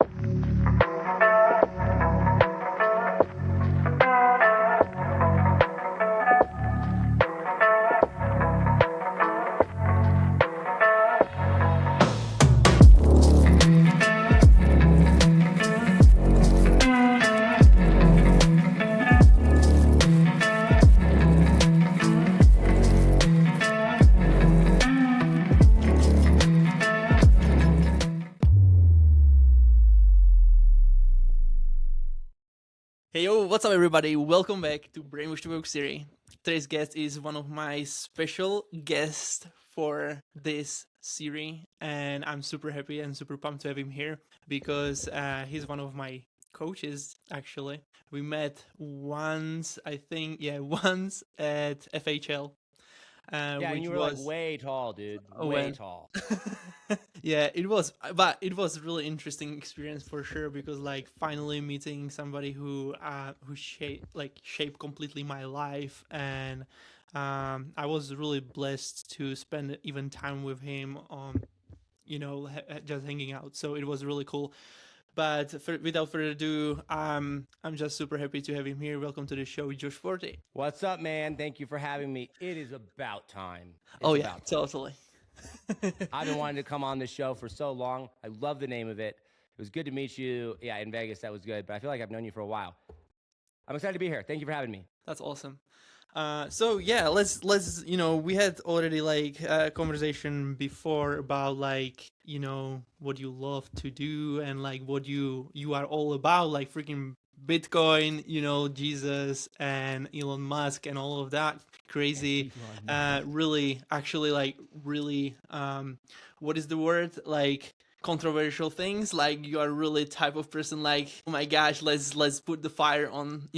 Hey yo, what's up everybody? Welcome back to Brainwashed series. Today's guest is one of my special guests for this series, and I'm super happy and super pumped to have him here because he's one of my coaches actually. We met once, I think, once at FHL. Yeah, and Which you were was like way tall, dude. oh Way well. tall. Yeah, it was, but it was really interesting experience for sure because like finally meeting somebody who shaped completely my life, and I was really blessed to spend even time with him on just hanging out. So it was really cool. But without further ado, I'm just super happy to have him here. Welcome to the show, Josh Forti. What's up, man? Thank you for having me. It is about time. It's Oh yeah, about time. totally. I've been wanting to come on this show for so long. I love the name of it. It was good to meet you. Yeah, in Vegas, that was good. But I feel like I've known you for a while. I'm excited to be here. Thank you for having me. That's awesome. So yeah, let's we had already like a conversation before about like what you love to do and like what you are all about, like freaking Bitcoin, Jesus and Elon Musk and all of that crazy. Really, actually, like really, what is the word like? Controversial things, like you are really type of person like, oh my gosh, let's put the fire on,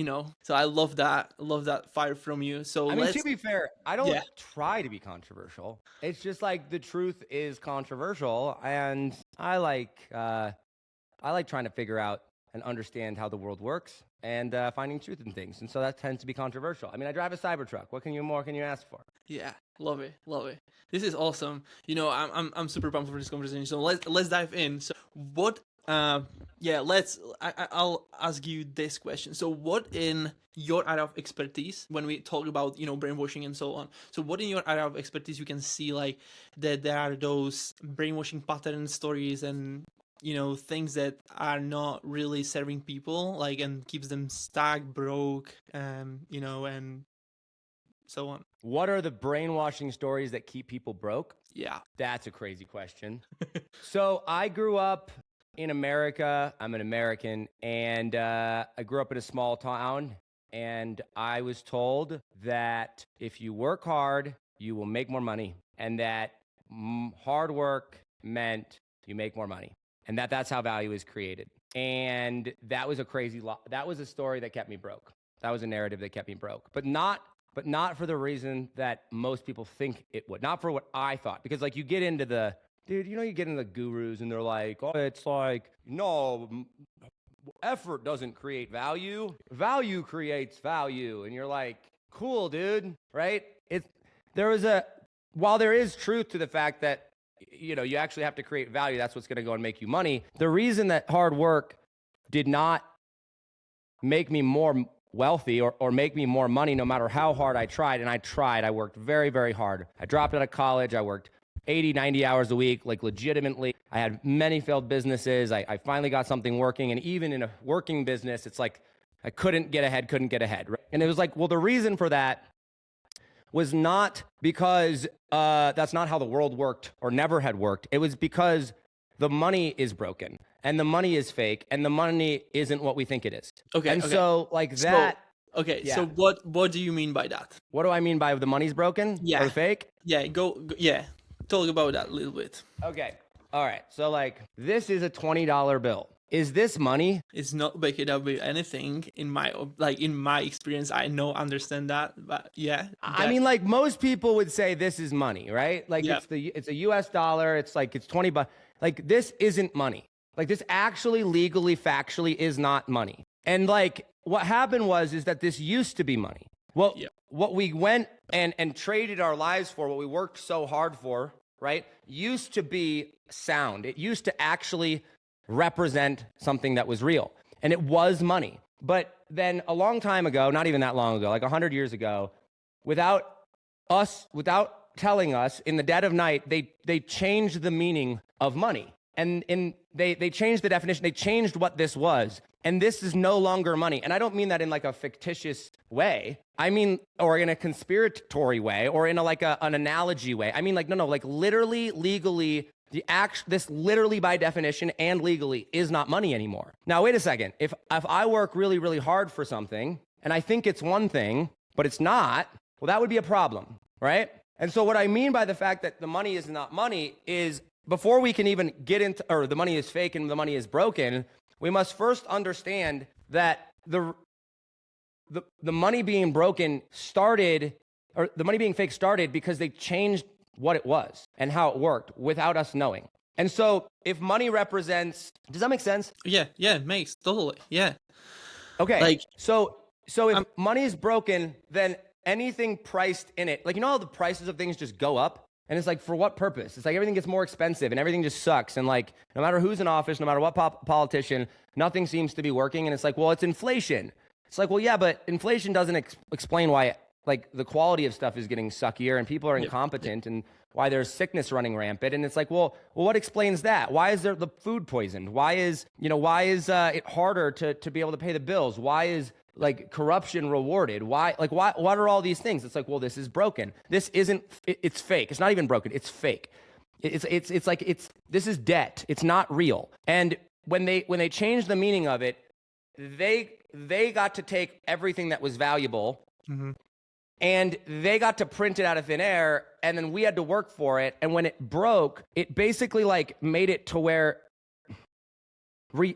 so I love that fire from you. So I mean, to be fair, I don't yeah. try to be controversial. It's just like the truth is controversial, and I like trying to figure out and understand how the world works and finding truth in things. And so that tends to be controversial. I mean, I drive a Cybertruck. What more can you ask for? Yeah, love it. This is awesome. I'm super pumped for this conversation. So let's dive in. So what? I'll ask you this question. So what in your area of expertise, when we talk about brainwashing and so on? So what in your area of expertise you can see like that there are those brainwashing pattern stories and things that are not really serving people, like, and keeps them stuck, broke, and so on. What are the brainwashing stories that keep people broke? Yeah. That's a crazy question. So I grew up in America. I'm an American, and I grew up in a small town, and I was told that if you work hard, you will make more money, and that hard work meant you make more money, and that's how value is created. And that was that was a story that kept me broke. That was a narrative that kept me broke, but not for the reason that most people think it would. Not for what I thought. Because like you get into the gurus and they're like, oh, it's like, no, effort doesn't create value. Value creates value. And you're like, cool, dude, right? While there is truth to the fact that, you actually have to create value, that's what's going to go and make you money. The reason that hard work did not make me more wealthy or make me more money, no matter how hard I tried. And I worked very, very hard. I dropped out of college. I worked 80, 90 hours a week, like legitimately. I had many failed businesses. I finally got something working. And even in a working business, it's like, I couldn't get ahead. Right? And it was like, well, the reason for that was not because that's not how the world worked or never had worked. It was because the money is broken. And the money is fake, and the money isn't what we think it is. Okay. And so, like that. Okay. Yeah. So what do you mean by that? What do I mean by the money's broken? Yeah. Or fake? Yeah. Yeah. Talk about that a little bit. Okay. All right. So, like, this is a $20 bill. Is this money? It's not backed up with anything in my experience. I understand that, but yeah. I mean, like most people would say this is money, right? Like it's a US dollar. It's like it's $20. Like this isn't money. Like this actually legally, factually is not money. And like what happened is that this used to be money. Well, what we went and traded our lives for, what we worked so hard for, right, used to be sound. It used to actually represent something that was real. And it was money. But then a long time ago, not even that long ago, like 100 years ago, without telling us, in the dead of night, they changed the meaning of money. And they changed the definition. They changed what this was. And this is no longer money. And I don't mean that in like a fictitious way. I mean, or in a conspiratory way, or in an analogy way. I mean, like, no, like literally, legally, this literally by definition and legally is not money anymore. Now, wait a second. If I work really, really hard for something and I think it's one thing, but it's not, well, that would be a problem, right? And so what I mean by the fact that the money is not money is, before we can even get into, or the money is fake and the money is broken, we must first understand that the money being broken started, or the money being fake started because they changed what it was and how it worked without us knowing. And so if money represents, does that make sense? Yeah, it makes totally. Yeah. Okay. Like, so if money is broken, then anything priced in it, like, you know how the prices of things just go up? And it's like, for what purpose? It's like everything gets more expensive and everything just sucks. And like, no matter who's in office, no matter what politician, nothing seems to be working. And it's like, well, it's inflation. It's like, well, yeah, but inflation doesn't explain why like the quality of stuff is getting suckier and people are incompetent and why there's sickness running rampant. And it's like, well, what explains that? Why is there the food poisoned? Why is it harder to be able to pay the bills? Why is like corruption rewarded? Why what are all these things? It's like, well, this is broken. This isn't, it's fake. It's not even broken. It's fake. This is debt. It's not real. And when they changed the meaning of it, they got to take everything that was valuable, and they got to print it out of thin air, and then we had to work for it. And when it broke, it basically like made it to where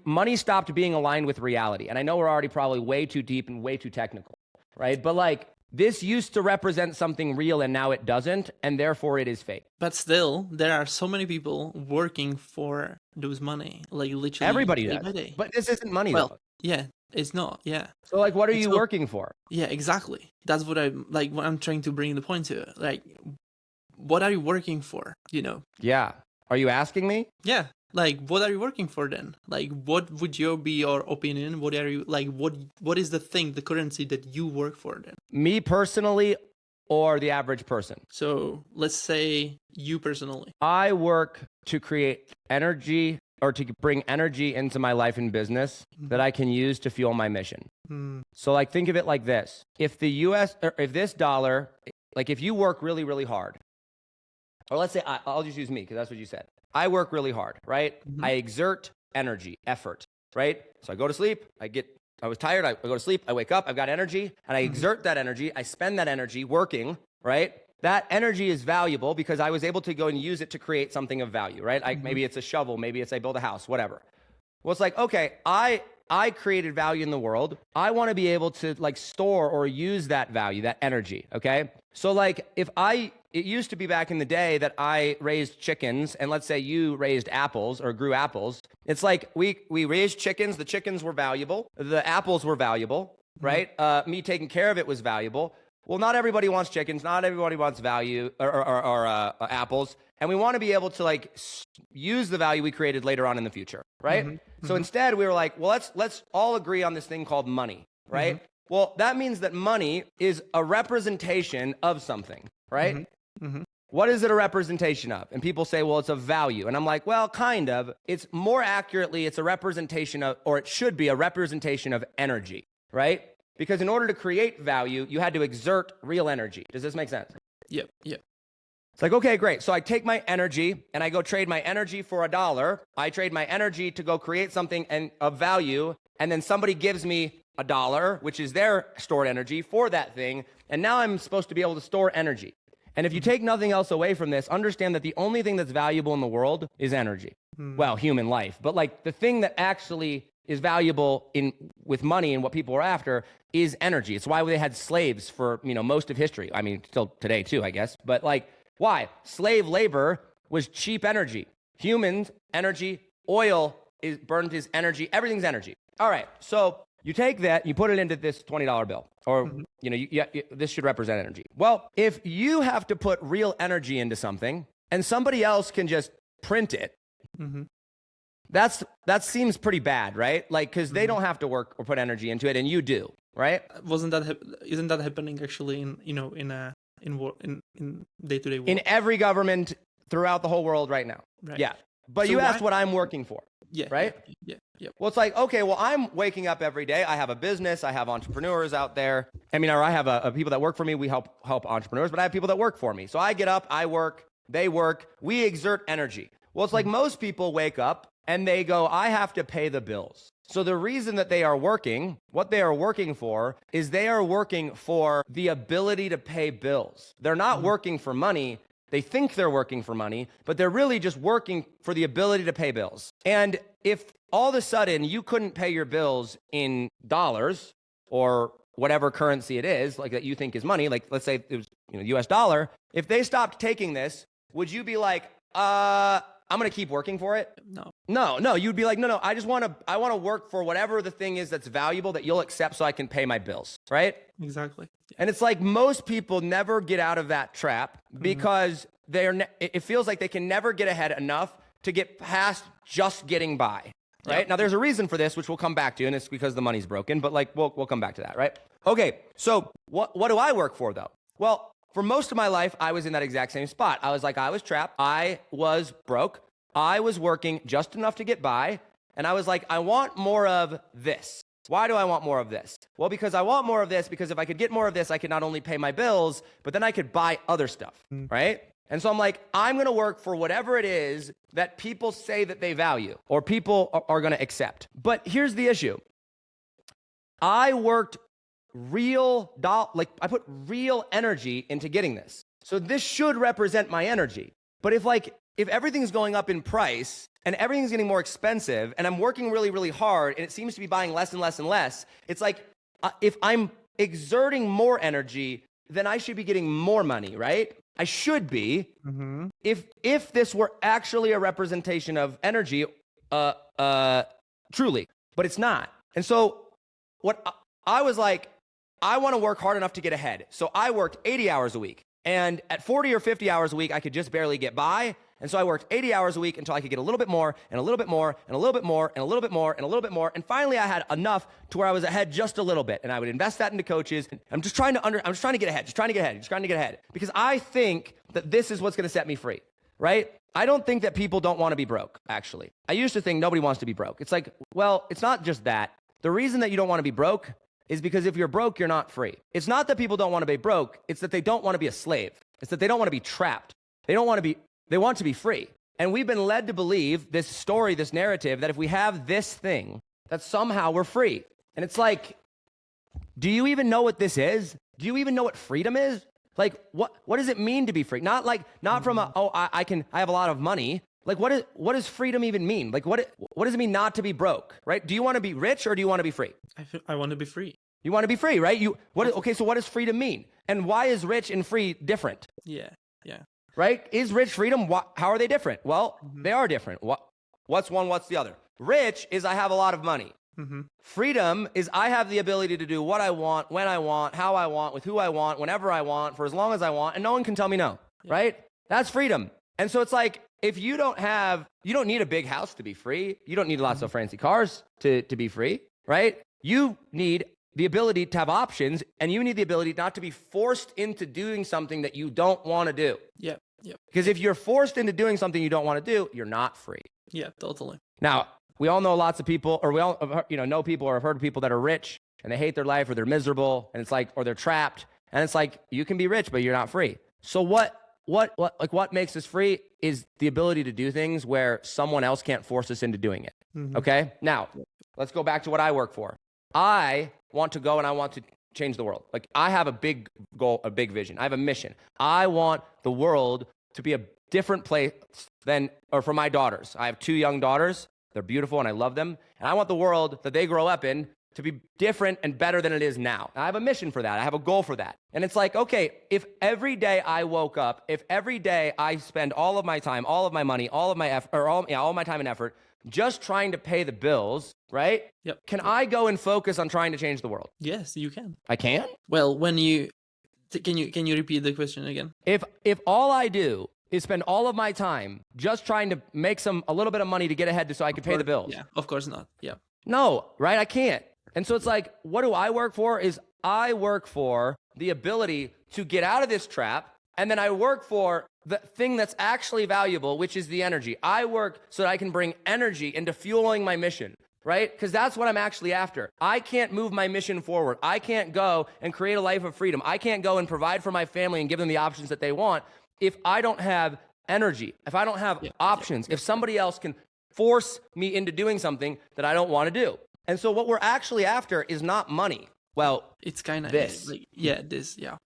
money stopped being aligned with reality. And I know we're already probably way too deep and way too technical, right? But like, this used to represent something real and now it doesn't, and therefore it is fake. But still, there are so many people working for those money, like literally everybody does. But this isn't money, though. Yeah, it's not. Yeah. So like, what are you working for? Yeah, exactly. That's what I'm trying to bring the point to. Like, what are you working for? You know? Yeah. Are you asking me? Yeah. Like, what are you working for then? Like, what would be your opinion? What are you, like, what is the thing, the currency that you work for then? Me personally, or the average person? So let's say you personally. I work to create energy, or to bring energy into my life and business that I can use to fuel my mission. So like, think of it like this. If the US, or if this dollar, like if you work really, really hard, or let's say, I'll just use me because that's what you said. I work really hard, right? I exert energy, effort, right? So I go to sleep, I was tired, I go to sleep, I wake up, I've got energy, and I exert that energy, I spend that energy working, right? That energy is valuable because I was able to go and use it to create something of value, right? Maybe it's a shovel, maybe it's I build a house, whatever. Well, it's like, okay, I created value in the world. I want to be able to like store or use that value, that energy, okay? So like it used to be back in the day that I raised chickens, and let's say you raised apples or grew apples. It's like we raised chickens, the chickens were valuable, the apples were valuable, right? Me taking care of it was valuable. Well, not everybody wants chickens, not everybody wants value or apples, and we want to be able to like use the value we created later on in the future, right? So instead we were like, well, let's all agree on this thing called money, right? Well, that means that money is a representation of something, right? What is it a representation of? And people say, well, it's a value. And I'm like, well, kind of. It's more accurately, it's a representation of, or it should be a representation of energy, right? Because in order to create value, you had to exert real energy. Does this make sense? Yep. It's like, okay, great. So I take my energy and I go trade my energy for $1. I trade my energy to go create something of value. And then somebody gives me $1, which is their stored energy for that thing. And now I'm supposed to be able to store energy. And if you take nothing else away from this, understand that the only thing that's valuable in the world is energy. Well, human life. But like the thing that actually is valuable with money and what people are after is energy. It's why they had slaves for, most of history. I mean, still today too, I guess. But like, why? Slave labor was cheap energy. Humans, energy, oil burned his energy. Everything's energy. All right. So you take that, you put it into this $20 bill, or this should represent energy. Well, if you have to put real energy into something and somebody else can just print it, That seems pretty bad, right? Like, because they don't have to work or put energy into it, and you do, right? Isn't that happening actually in day-to-day work? In every government throughout the whole world right now. Right. Yeah. But So you why- asked what I'm working for. Yeah. Right? Yeah. Well, it's like, okay, well, I'm waking up every day. I have a business. I have entrepreneurs out there. I mean, or I have a people that work for me. We help entrepreneurs, but I have people that work for me. So I get up, I work, they work, we exert energy. Well, it's like most people wake up and they go, I have to pay the bills. So the reason that they are working, what they are working for is they are working for the ability to pay bills. They're not working for money. They think they're working for money, but they're really just working for the ability to pay bills. And if all of a sudden you couldn't pay your bills in dollars or whatever currency it is, like that you think is money, like let's say it was US dollar, if they stopped taking this, would you be like, I'm going to keep working for it? No, you'd be like, no, I want to work for whatever the thing is that's valuable that you'll accept so I can pay my bills, right? Exactly. And it's like most people never get out of that trap because it feels like they can never get ahead enough to get past just getting by, right? Yep. Now, there's a reason for this, which we'll come back to, and it's because the money's broken, but like we'll come back to that, right? Okay, so what do I work for, though? Well, for most of my life, I was in that exact same spot. I was trapped. I was broke. I was working just enough to get by, and I was like, I want more of this. Why do I want more of this? Well, because I want more of this, because if I could get more of this, I could not only pay my bills, but then I could buy other stuff, right? And so I'm like, I'm going to work for whatever it is that people say that they value or people are going to accept. But here's the issue. I worked I put real energy into getting this. So this should represent my energy. But if everything's going up in price and everything's getting more expensive and I'm working really, really hard and it seems to be buying less and less and less, it's like if I'm exerting more energy, then I should be getting more money, right? I should be. Mm-hmm. If this were actually a representation of energy, truly, but it's not. And so what I was like, I want to work hard enough to get ahead. So I worked 80 hours a week. And at 40 or 50 hours a week, I could just barely get by. And so I worked 80 hours a week until I could get a little bit more and a little bit more and a little bit more and a little bit more and a little bit more. And finally, I had enough to where I was ahead just a little bit. And I would invest that into coaches. I'm just trying to get ahead, because I think that this is what's going to set me free, right? I don't think that people don't want to be broke, actually. I used to think nobody wants to be broke. It's like, well, it's not just that. The reason that you don't want to be broke is because if you're broke, you're not free. It's not that people don't want to be broke. It's that they don't want to be a slave. It's that they don't want to be trapped. They want to be free. And we've been led to believe this story, this narrative, that if we have this thing, that somehow we're free. And it's like, do you even know what this is? Do you even know what freedom is? Like, what does it mean to be free? Not from I have a lot of money. Like, what does freedom even mean? Like, what does it mean not to be broke, right? Do you want to be rich or do you want to be free? I want to be free. You want to be free, right? Okay, so what does freedom mean? And why is rich and free different? Yeah. Right? Is rich freedom? How are they different? Well, they are different. What's one? What's the other? Rich is I have a lot of money. Mm-hmm. Freedom is I have the ability to do what I want, when I want, how I want, with who I want, whenever I want, for as long as I want, and no one can tell me no, right? That's freedom. And so it's like, if you don't need a big house to be free. You don't need lots of fancy cars to be free, right? You need the ability to have options, and you need the ability not to be forced into doing something that you don't want to do. Yep. Because if you're forced into doing something you don't want to do, you're not free. Yeah, totally. Now, we all know lots of people, or we all know people or have heard of people that are rich and they hate their life or they're miserable and it's like, or they're trapped. And it's like, you can be rich, but you're not free. So what makes us free is the ability to do things where someone else can't force us into doing it. Mm-hmm. Okay. Now let's go back to what I work for. I want to go and I want to change the world. Like, I have a big goal, a big vision. I have a mission. I want the world to be a different place for my daughters. I have 2 young daughters. They're beautiful and I love them. And I want the world that they grow up in to be different and better than it is now. I have a mission for that. I have a goal for that. And it's like, okay, if every day I woke up, if every day I spend all of my time, all of my money, all of my effort, or all my time and effort just trying to pay the bills, right? Yep. Can I go and focus on trying to change the world? Yes, you can. I can? Well, when you can you repeat the question again? If all I do is spend all of my time just trying to make a little bit of money to get ahead so I could pay the bills. Yeah, of course not. Yeah. No, right? I can't. And so it's like, what do I work for? I work for the ability to get out of this trap. And then I work for the thing that's actually valuable, which is the energy. I work so that I can bring energy into fueling my mission, right? Because that's what I'm actually after. I can't move my mission forward. I can't go and create a life of freedom. I can't go and provide for my family and give them the options that they want if I don't have energy, if I don't have options, if somebody else can force me into doing something that I don't want to do. And so what we're actually after is not money. Well, it's kind of this. Yeah.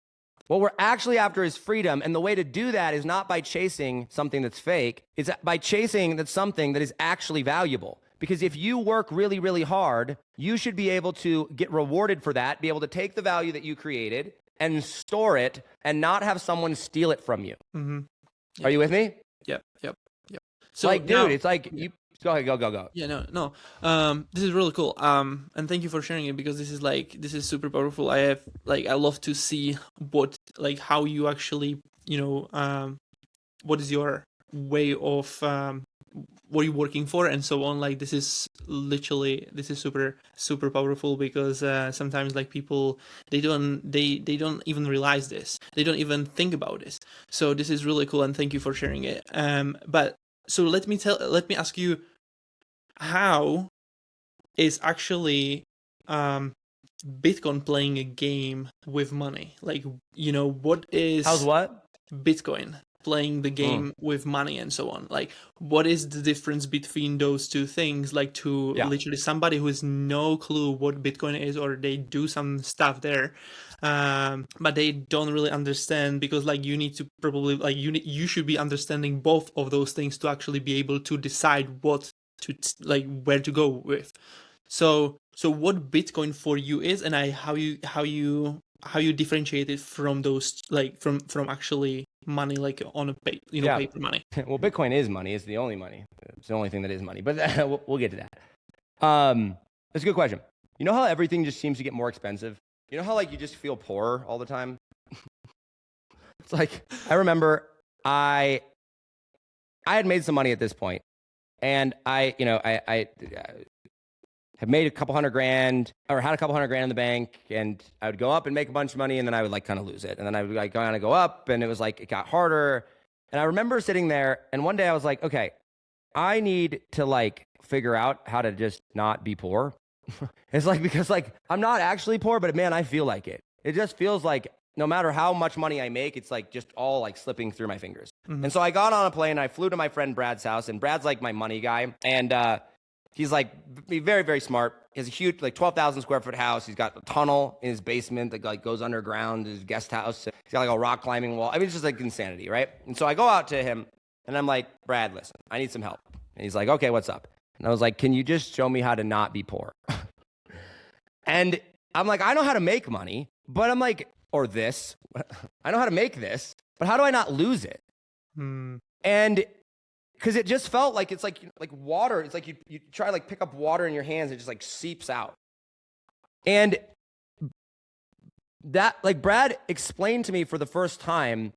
What we're actually after is freedom. And the way to do that is not by chasing something that's fake. It's by chasing something that is actually valuable. Because if you work really, really hard, you should be able to get rewarded for that, be able to take the value that you created and store it and not have someone steal it from you. Mm-hmm. Yep. Are you with me? Yep. So like, dude, now, it's like you go ahead, go. Yeah, no. This is really cool. And thank you for sharing it, because this is super powerful. I love to see how you actually, what is your way of what you're working for and so on. Like, this is super, super powerful, because sometimes like people, they don't even realize this. They don't even think about this. So this is really cool, and thank you for sharing it. But so let me ask you, how is actually Bitcoin playing a game with money? Like, what is... How's what? Bitcoin playing the game with money and so on. Like, what is the difference between those two things? Like, to literally somebody who has no clue what Bitcoin is, or they do some stuff there, but they don't really understand, because like you need to probably you should be understanding both of those things to actually be able to decide what to where to go with. So what Bitcoin for you is, and how you differentiate it from those, like from actually money, like on a paper money. Well, Bitcoin is money. It's the only money. It's the only thing that is money. But we'll get to that. That's a good question. You know how everything just seems to get more expensive? You know how like you just feel poorer all the time? It's like, I remember I had made some money at this point, and I have made a couple $100,000, or had a couple $100,000 in the bank, and I would go up and make a bunch of money, and then I would like kind of lose it. And then I would like kind of go up, and it was like, it got harder. And I remember sitting there, and one day I was like, okay, I need to like figure out how to just not be poor. It's like, because like, I'm not actually poor, but man, I feel like it. It just feels like no matter how much money I make, it's like just all like slipping through my fingers. Mm-hmm. And so I got on a plane, and I flew to my friend Brad's house, and Brad's like my money guy. And, he's like very, very smart. He has a huge, like 12,000 square foot house. He's got a tunnel in his basement that like goes underground, his guest house. He's got like a rock climbing wall. I mean, it's just like insanity, right? And so I go out to him, and I'm like, Brad, listen, I need some help. And he's like, okay, what's up? And I was like, can you just show me how to not be poor? And I'm like, I know how to make money, but I'm like, or this, I know how to make this, but how do I not lose it? And because it just felt like it's like water. It's like you try to like pick up water in your hands, it just like seeps out. And that, like, Brad explained to me for the first time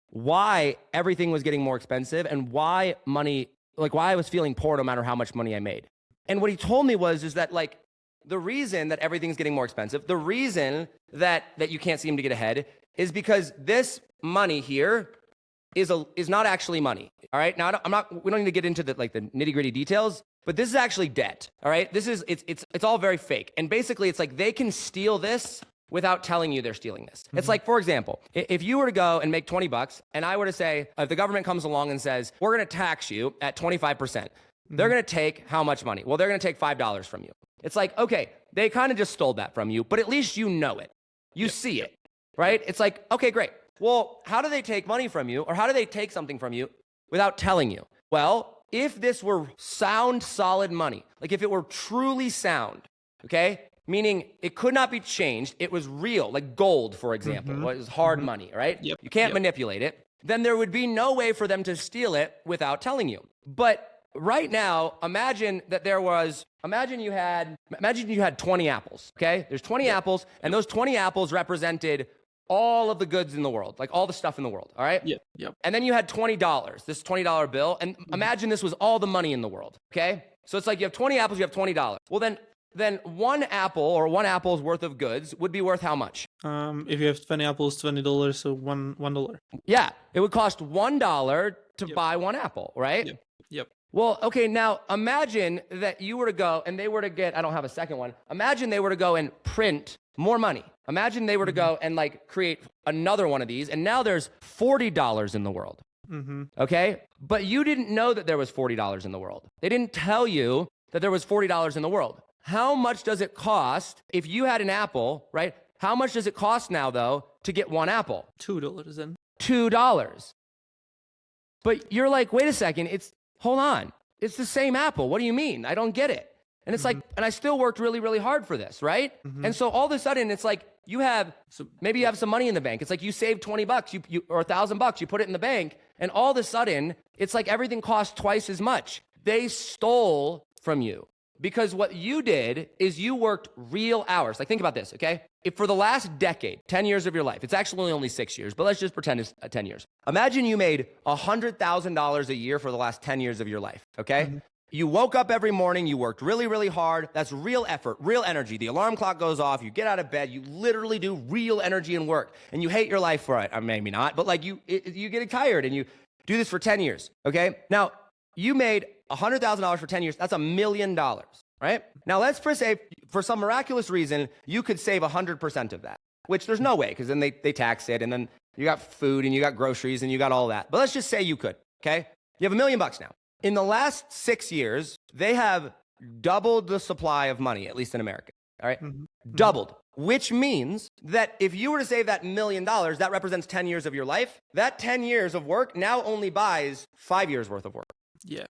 why everything was getting more expensive, and why money, like why I was feeling poor no matter how much money I made. And what he told me is that like the reason that everything's getting more expensive, the reason that you can't seem to get ahead, is because this money here is not actually money. All right. Now we don't need to get into the nitty gritty details, but this is actually debt. All right. It's all very fake. And basically it's like they can steal this without telling you they're stealing this. Mm-hmm. It's like, for example, if you were to go and make $20 and I were to say, if the government comes along and says, we're going to tax you at 25%, they're going to take how much money? Well, they're going to take $5 from you. It's like, okay, they kind of just stole that from you, but at least you know it. You see it, right? It's like, okay, great. Well, how do they take money from you, or how do they take something from you without telling you? Well, if this were sound, solid money, like if it were truly sound, okay, meaning it could not be changed, it was real, like gold, for example, it was hard money, right? Yep. You can't manipulate it. Then there would be no way for them to steal it without telling you. But right now, imagine you had 20 apples, okay? There's 20 apples, and those 20 apples represented all of the goods in the world, like all the stuff in the world, all right? Yep. And then you had $20, this $20 bill, and imagine this was all the money in the world, okay? So it's like you have 20 apples, you have $20. Well, then one apple or one apple's worth of goods would be worth how much? If you have 20 apples, $20, so $1. Yeah, it would cost $1 to buy one apple, right? Yep. Well, okay, now imagine that you were to go and they were to get, I don't have a second one. Imagine they were to go and print more money. Imagine they were to go and like create another one of these, and now there's $40 in the world. Okay? But you didn't know that there was $40 in the world. They didn't tell you that there was $40 in the world. How much does it cost if you had an apple, right? How much does it cost now, though, to get one apple? $2 then. $2. But you're like, wait a second, hold on. It's the same apple. What do you mean? I don't get it. And it's like, and I still worked really, really hard for this, right? And so all of a sudden, it's like maybe you have some money in the bank. It's like you saved $20, you or $1,000, you put it in the bank, and all of a sudden, it's like everything costs twice as much. They stole from you. Because what you did is you worked real hours. Like, think about this, okay? If for the last decade, 10 years of your life, it's actually only 6 years, but let's just pretend it's 10 years. Imagine you made $100,000 a year for the last 10 years of your life, okay? You woke up every morning, you worked really, really hard. That's real effort, real energy. The alarm clock goes off, you get out of bed, you literally do real energy and work, and you hate your life for it. Or maybe not, but like you get tired and you do this for 10 years, okay? Now, you made $100,000 for 10 years. That's $1 million, right? Now, let's say for some miraculous reason, you could save 100% of that, which there's no way, because then they tax it, and then you got food, and you got groceries, and you got all that. But let's just say you could, okay? You have $1 million now. In the last 6 years, they have doubled the supply of money, at least in America, all right? Doubled, which means that if you were to save that $1 million, that represents 10 years of your life. That 10 years of work now only buys 5 years worth of work. Yep.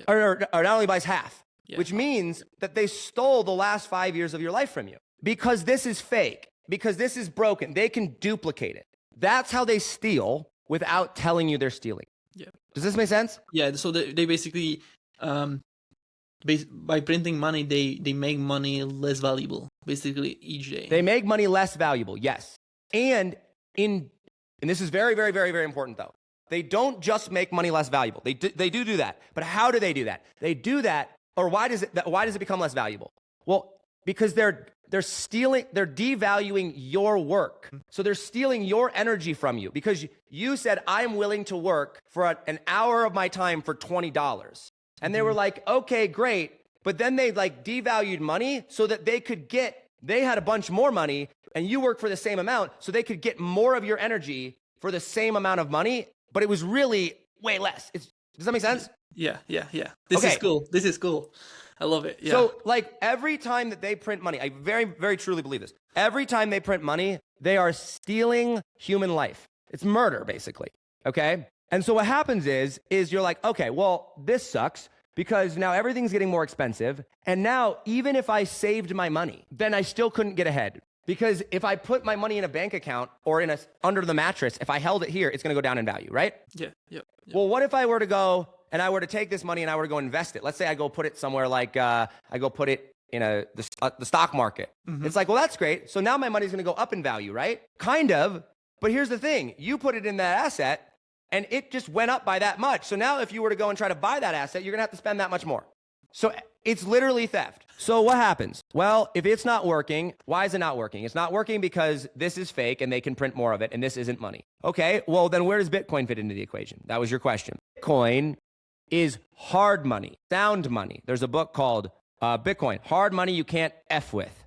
Or not only buys half, which means that they stole the last 5 years of your life from you. Because this is fake, because this is broken, they can duplicate it. That's how they steal without telling you they're stealing. Yeah. Does this make sense? Yeah, so they basically, by printing money, they make money less valuable, basically, each day. They make money less valuable, yes. And this is very, very, very, very important, though. They don't just make money less valuable. They do that. But how do they do that? They do that, or why does it become less valuable? Well, because they're devaluing your work. So they're stealing your energy from you, because you said, I'm willing to work for an hour of my time for $20. And they were like, okay, great. But then they like devalued money so that they had a bunch more money, and you work for the same amount, so they could get more of your energy for the same amount of money. But it was really way less. Does that make sense? Yeah. This is cool. I love it. Yeah. So, like, every time that they print money, I very, very truly believe this. Every time they print money, they are stealing human life. It's murder, basically. Okay? And so what happens is you're like, okay, well, this sucks, because now everything's getting more expensive. And now, even if I saved my money, then I still couldn't get ahead. Because if I put my money in a bank account or under the mattress, if I held it here, it's going to go down in value, right? Yeah. Well, what if I were to go and I were to take this money and I were to go invest it? Let's say I go put it somewhere like I go put it in the stock market. It's like, well, that's great. So now my money's going to go up in value, right? Kind of. But here's the thing. You put it in that asset and it just went up by that much. So now if you were to go and try to buy that asset, you're going to have to spend that much more. So it's literally theft. So what happens? Well, if it's not working, why is it not working? It's not working because this is fake and they can print more of it and this isn't money. Okay, well then where does Bitcoin fit into the equation? That was your question. Bitcoin is hard money, sound money. There's a book called Bitcoin, Hard Money You Can't F With.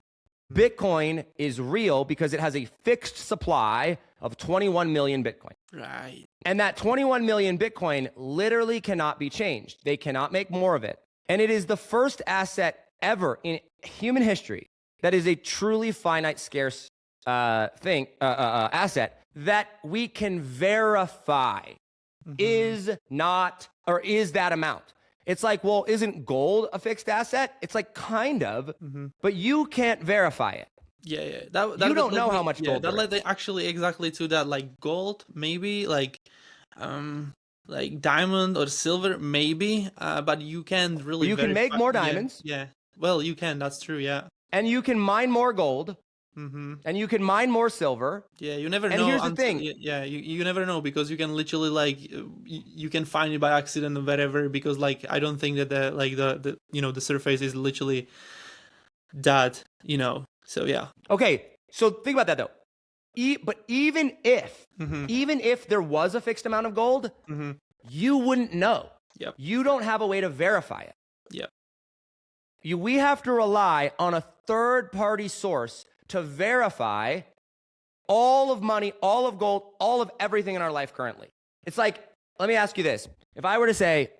Bitcoin is real because it has a fixed supply of 21 million Bitcoin. Right. And that 21 million Bitcoin literally cannot be changed. They cannot make more of it. And it is the first asset ever in human history that is a truly finite, scarce asset that we can verify is that amount. It's like, well, isn't gold a fixed asset? It's like kind of, but you can't verify it. Yeah. You don't know how much gold that there led actually exactly to that, like gold, maybe, like diamond or silver, maybe, but you can't really. You can make more diamonds. Yeah. Well, you can. That's true. Yeah. And you can mine more gold, And you can mine more silver. Yeah, you never And know. here's the thing. Yeah, you never know, because you can literally like you can find it by accident or whatever, because like I don't think that the the surface is literally that, So yeah. Okay, so think about that though. But even if there was a fixed amount of gold, you wouldn't know. Yep. You don't have a way to verify it. Yep. We have to rely on a third-party source to verify all of money, all of gold, all of everything in our life currently. It's like, let me ask you this. If I were to say,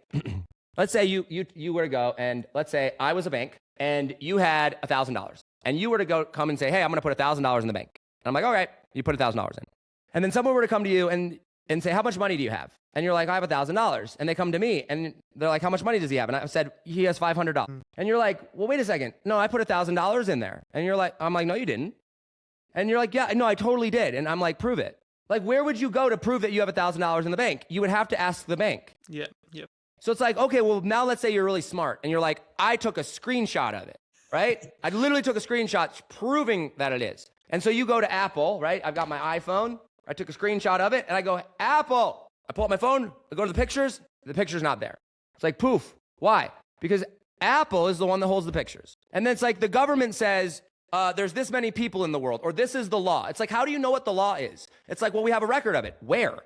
let's say you were to go, and let's say I was a bank and you had $1,000, and you were to come and say, hey, I'm going to put $1,000 in the bank. And I'm like, all right, you put $1,000 in. And then someone were to come to you and say, how much money do you have? And you're like, I have $1,000. And they come to me and they're like, how much money does he have? And I said, he has $500. And you're like, well, wait a second. No, I put $1,000 in there. And I'm like, no, you didn't. And you're like, yeah, no, I totally did. And I'm like, prove it. Like, where would you go to prove that you have $1,000 in the bank? You would have to ask the bank. Yeah. Yep. So it's like, okay, well, now let's say you're really smart and you're like, I took a screenshot of it, right? I literally took a screenshot proving that it is. And so you go to Apple, right? I've got my iPhone. I took a screenshot of it and I go, Apple. I pull up my phone. I go to the pictures not there. It's like, poof. Why? Because Apple is the one that holds the pictures. And then it's like the government says, there's this many people in the world, or this is the law. It's like, how do you know what the law is? It's like, well, we have a record of it. Where?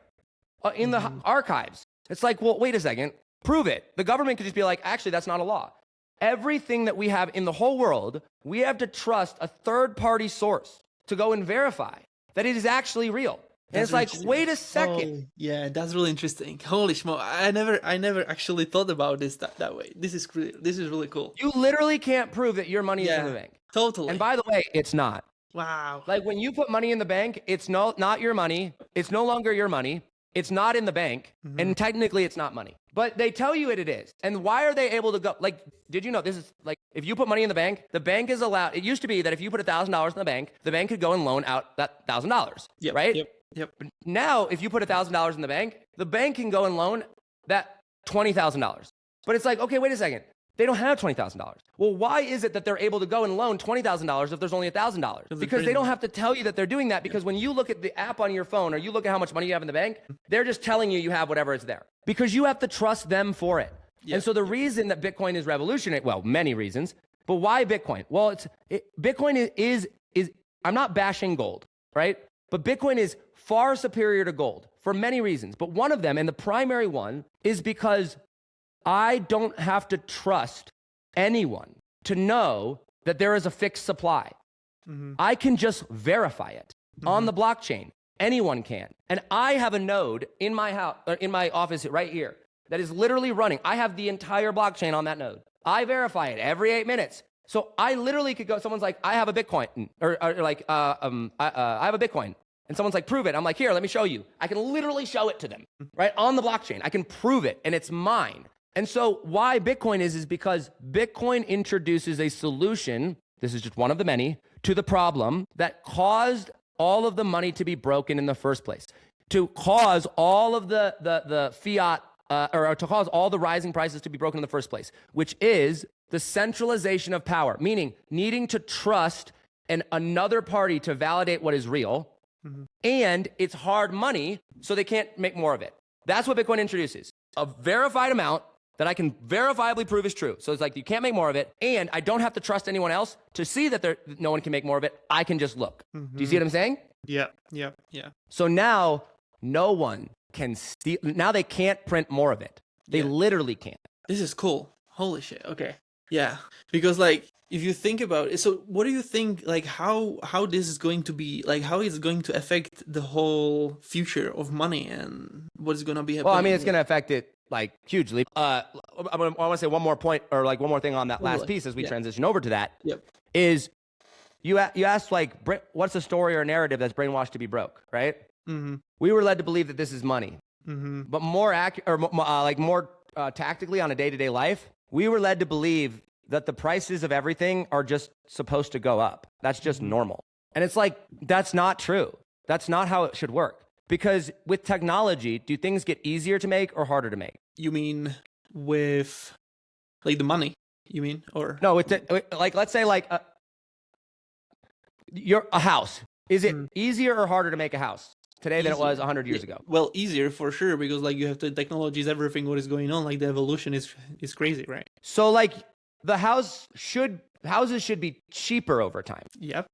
In the archives. It's like, well, wait a second. Prove it. The government could just be like, actually, that's not a law. Everything that we have in the whole world, we have to trust a third-party source to go and verify that it is actually real. And it's like, wait a second. Oh, yeah, that's really interesting. Holy smoke! I never actually thought about this that way. This is really cool. You literally can't prove that your money is in the bank. Totally. And by the way, it's not. Wow. Like when you put money in the bank, it's not your money. It's no longer your money. It's not in the bank. And technically it's not money. But they tell you it is. And why are they able to go? Like, did you know this is like, if you put money in the bank is allowed. It used to be that if you put $1,000 in the bank could go and loan out that $1,000. Yep, right? Yep. But now, if you put $1,000 in the bank can go and loan that $20,000. But it's like, okay, wait a second. They don't have $20,000. Well, why is it that they're able to go and loan $20,000 if there's only $1,000? Because they don't have to tell you that they're doing that, because when you look at the app on your phone or you look at how much money you have in the bank, they're just telling you have whatever is there, because you have to trust them for it. Yep. And so the reason that Bitcoin is revolutionary, well, many reasons, but why Bitcoin? Well, Bitcoin is I'm not bashing gold, right? But Bitcoin is far superior to gold for many reasons. But one of them, and the primary one, is because I don't have to trust anyone to know that there is a fixed supply. I can just verify it on the blockchain. Anyone can. And I have a node in my house, or in my office right here, that is literally running. I have the entire blockchain on that node. I verify it every 8 minutes. So I literally could go, someone's like, I have a Bitcoin, or like, I have a Bitcoin. And someone's like, prove it. I'm like, here, let me show you. I can literally show it to them, right? On the blockchain. I can prove it, and it's mine. And so why Bitcoin is because Bitcoin introduces a solution, this is just one of the many, to the problem that caused all of the money to be broken in the first place, to cause all of the fiat, or to cause all the rising prices to be broken in the first place, which is the centralization of power, meaning needing to trust another party to validate what is real, and it's hard money, so they can't make more of it. That's what Bitcoin introduces, a verified amount that I can verifiably prove is true. So it's like, you can't make more of it, and I don't have to trust anyone else to see that no one can make more of it. I can just look. Do you see what I'm saying? Yeah. So now no one can steal. Now they can't print more of it. They literally can't. This is cool. Holy shit. Okay. Yeah. Because like, if you think about it, so what do you think, like how this is going to be, like how it's going to affect the whole future of money and what's going to be happening? Well, I mean, it's going to affect it like hugely. I want to say one more point, or like one more thing on that last piece as we transition over to that. Is you asked like, what's a story or a narrative that's brainwashed to be broke, right? We were led to believe that this is money, but more accurate, or like more tactically on a day-to-day life, we were led to believe that the prices of everything are just supposed to go up. That's just normal. And it's like, that's not true. That's not how it should work. Because with technology, do things get easier to make or harder to make? You mean with like the money, you mean? Or no, like let's say like a house. Is it easier or harder to make a house today than it was 100 years ago? Well, easier for sure, because like you have the technologies, everything what is going on, like the evolution is crazy, right? So like houses should be cheaper over time. Yep.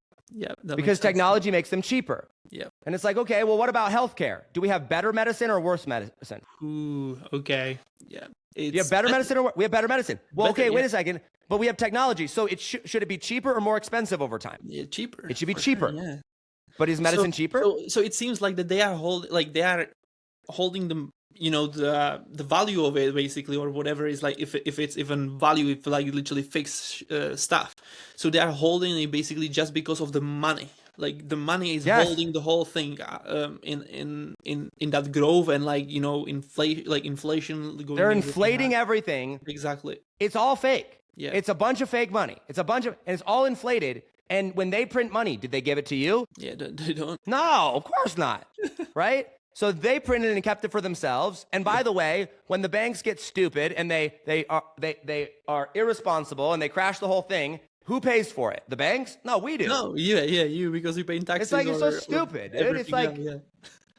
Because technology makes them cheaper. Yep. And it's like, okay, well, what about healthcare? Do we have better medicine or worse medicine? Ooh, okay. Yeah. You have better medicine or we have better medicine? Well, okay, wait a second. But we have technology. So it should it be cheaper or more expensive over time? Yeah, cheaper. It should be cheaper. Sure, yeah. But is medicine cheaper? So it seems like that they are holding the the value of it basically, or whatever is like, if it's even value, if like literally fixed stuff. So they are holding it basically just because of the money. Like the money is holding the whole thing in that growth, and like inflation. They're inflating everything. Exactly. It's all fake. Yeah. It's a bunch of fake money. And it's all inflated. And when they print money, did they give it to you? Yeah, they don't. No, of course not. Right? So they printed it and kept it for themselves. And by the way, when the banks get stupid and they are irresponsible and they crash the whole thing, who pays for it? The banks? No, we do. No, you, because you pay taxes. It's like, it's so stupid, dude. It's like,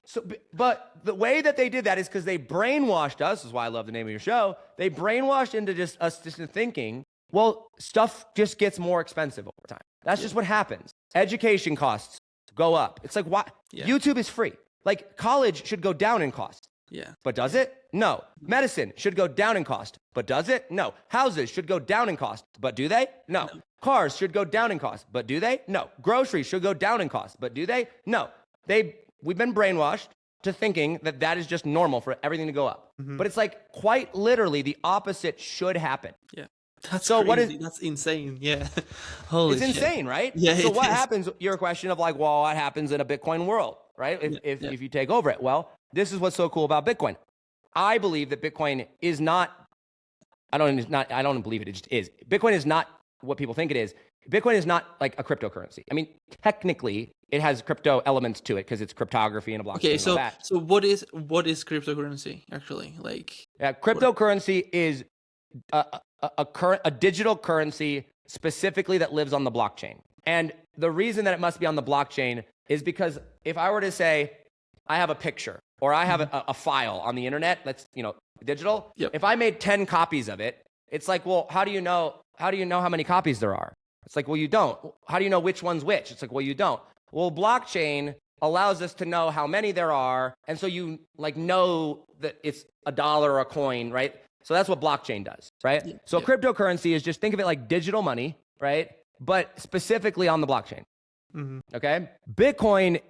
so, but the way that they did that is because they brainwashed us. This is why I love the name of your show. They brainwashed into us thinking, well, stuff just gets more expensive over time. That's just what happens. Education costs go up. It's like, why? Yeah. YouTube is free. Like college should go down in cost. Yeah. But does it? No. Medicine should go down in cost. But does it? No. Houses should go down in cost. But do they? No. Cars should go down in cost. But do they? No. Groceries should go down in cost. But do they? No. We've been brainwashed to thinking that is just normal for everything to go up. But it's like quite literally the opposite should happen. Yeah. That's so crazy. That's insane. Yeah. Holy shit. It's insane, right? Yeah. So what happens? Your question of like, well, what happens in a Bitcoin world, right? If you take over it? Well, this is what's so cool about Bitcoin. I believe that Bitcoin is not. I don't believe it. It just is. Bitcoin is not what people think it is. Bitcoin is not like a cryptocurrency. I mean, technically, it has crypto elements to it because it's cryptography and a blockchain. Okay, so and all that. So what is cryptocurrency actually? Like, cryptocurrency is a digital currency specifically that lives on the blockchain. And the reason that it must be on the blockchain is because if I were to say I have a picture or I have a file on the internet that's digital, if I made 10 copies of it, it's like, well, how do you know how many copies there are? It's like, well, you don't. How do you know which one's which? It's like, well, you don't. Well, blockchain allows us to know how many there are, and so you like know that it's $1 or a coin, right? So that's what blockchain does, right? Yeah. So cryptocurrency is just, think of it like digital money, right? But specifically on the blockchain. Okay? Bitcoin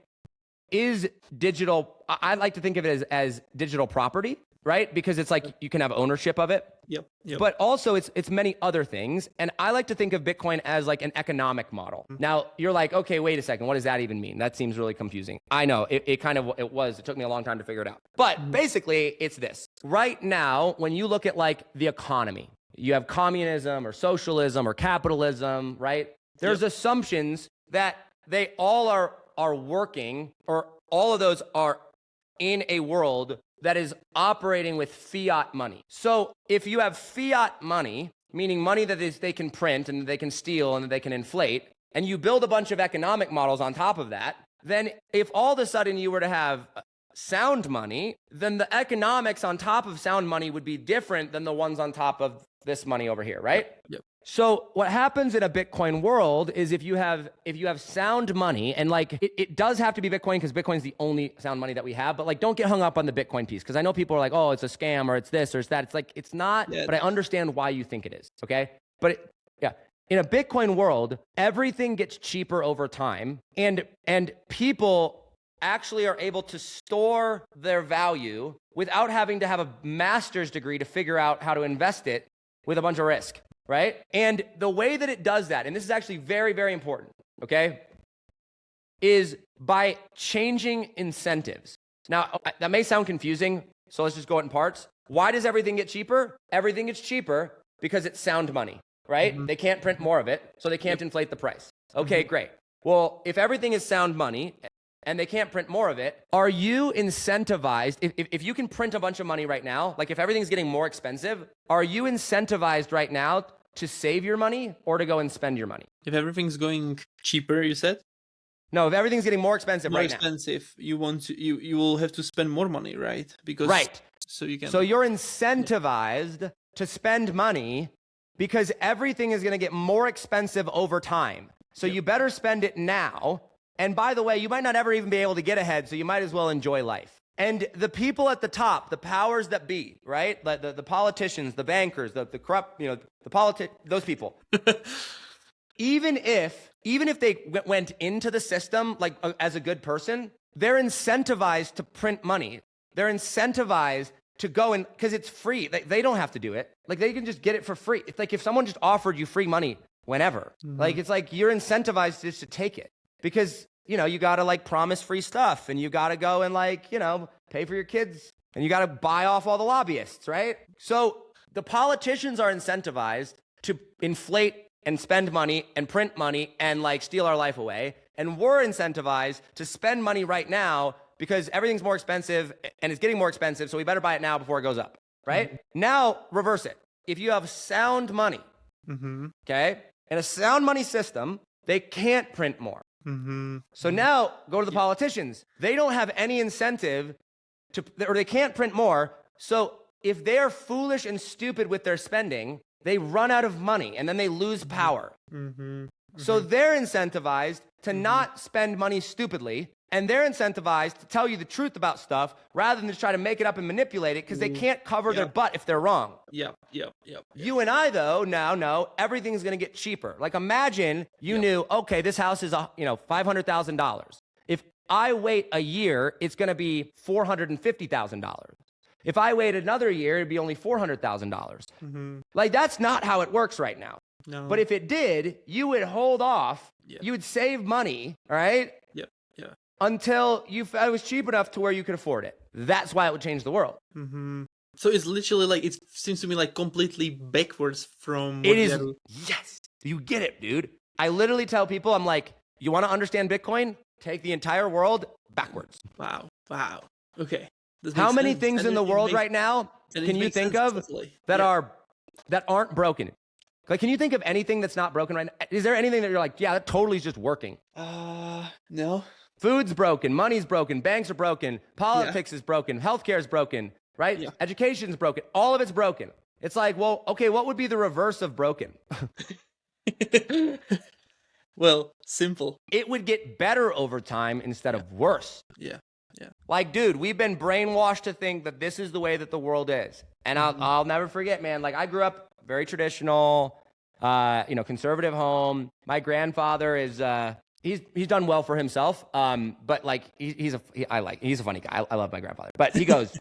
is digital. I like to think of it as digital property, right? Because it's like you can have ownership of it. Yep. But also it's many other things. And I like to think of Bitcoin as like an economic model. Now you're like, okay, wait a second. What does that even mean? That seems really confusing. I know it took me a long time to figure it out. But basically it's this. Right now, when you look at like the economy, you have communism or socialism or capitalism, right? There's assumptions that they all are working, or all of those are in a world that is operating with fiat money. So if you have fiat money, meaning money that they can print and they can steal and they can inflate, and you build a bunch of economic models on top of that, then if all of a sudden you were to have sound money, then the economics on top of sound money would be different than the ones on top of this money over here, right? Yep. So what happens in a Bitcoin world is if you have sound money, and like it does have to be Bitcoin because Bitcoin's the only sound money that we have, but like don't get hung up on the Bitcoin piece, because I know people are like, oh, it's a scam or it's this or it's that. It's like, it's not, but I understand why you think it is, okay? But in a Bitcoin world, everything gets cheaper over time, and people actually are able to store their value without having to have a master's degree to figure out how to invest it with a bunch of risk. Right? And the way that it does that, and this is actually very, very important, okay, is by changing incentives. Now, that may sound confusing, so let's just go in parts. Why does everything get cheaper? Everything gets cheaper because it's sound money, right? They can't print more of it, so they can't inflate the price. Okay, great. Well, if everything is sound money and they can't print more of it, are you incentivized? If you can print a bunch of money right now, like if everything's getting more expensive, are you incentivized right now to save your money or to go and spend your money? If everything's going cheaper, you said? No, if everything's getting more expensive more right now. expensive, you want to you will have to spend more money, right? Because Right. so you can. So you're incentivized to spend money because everything is going to get more expensive over time. So you better spend it now. And by the way, you might not ever even be able to get ahead, so you might as well enjoy life. And the people at the top, the powers that be, right? The politicians, the bankers, the corrupt, those people. even if they went into the system like as a good person, they're incentivized to print money. They're incentivized to go and because it's free. They don't have to do it. Like they can just get it for free. It's like if someone just offered you free money whenever, like it's like you're incentivized just to take it because you got to like promise free stuff and you got to go and like pay for your kids and you got to buy off all the lobbyists, right? So the politicians are incentivized to inflate and spend money and print money and like steal our life away, and we're incentivized to spend money right now because everything's more expensive and it's getting more expensive, so we better buy it now before it goes up, right? Now, reverse it. If you have sound money, okay, in a sound money system, they can't print more. So now, go to the politicians. They don't have any incentive or they can't print more. So if they're foolish and stupid with their spending, they run out of money and then they lose power. So they're incentivized to not spend money stupidly, and they're incentivized to tell you the truth about stuff rather than just try to make it up and manipulate it because they can't cover their butt if they're wrong. Yep. You and I, though, now know everything's going to get cheaper. Like imagine you knew, okay, this house is $500,000. If I wait a year, it's going to be $450,000. If I wait another year, it'd be only $400,000. Like that's not how it works right now. No. But if it did, you would hold off. You would save money, all right? Until it was cheap enough to where you could afford it. That's why it would change the world. So it's literally like, it seems to me like completely backwards from what it is. Yes, you get it, dude. I literally tell people, I'm like, you want to understand Bitcoin? Take the entire world backwards. Wow. Okay. How many things in the world right now can you think of that aren't broken? Like, can you think of anything that's not broken right now? Is there anything that you're like, yeah, that totally is just working? No. Food's broken, money's broken, banks are broken, politics is broken, healthcare is broken, right? Yeah. Education's broken, all of it's broken. It's like, well, okay, what would be the reverse of broken? Well, simple. It would get better over time instead of worse. Yeah. Like, dude, we've been brainwashed to think that this is the way that the world is. And I'll never forget, man, like I grew up very traditional, conservative home. My grandfather is, he's done well for himself. But like, he's a funny guy. I love my grandfather, but he goes,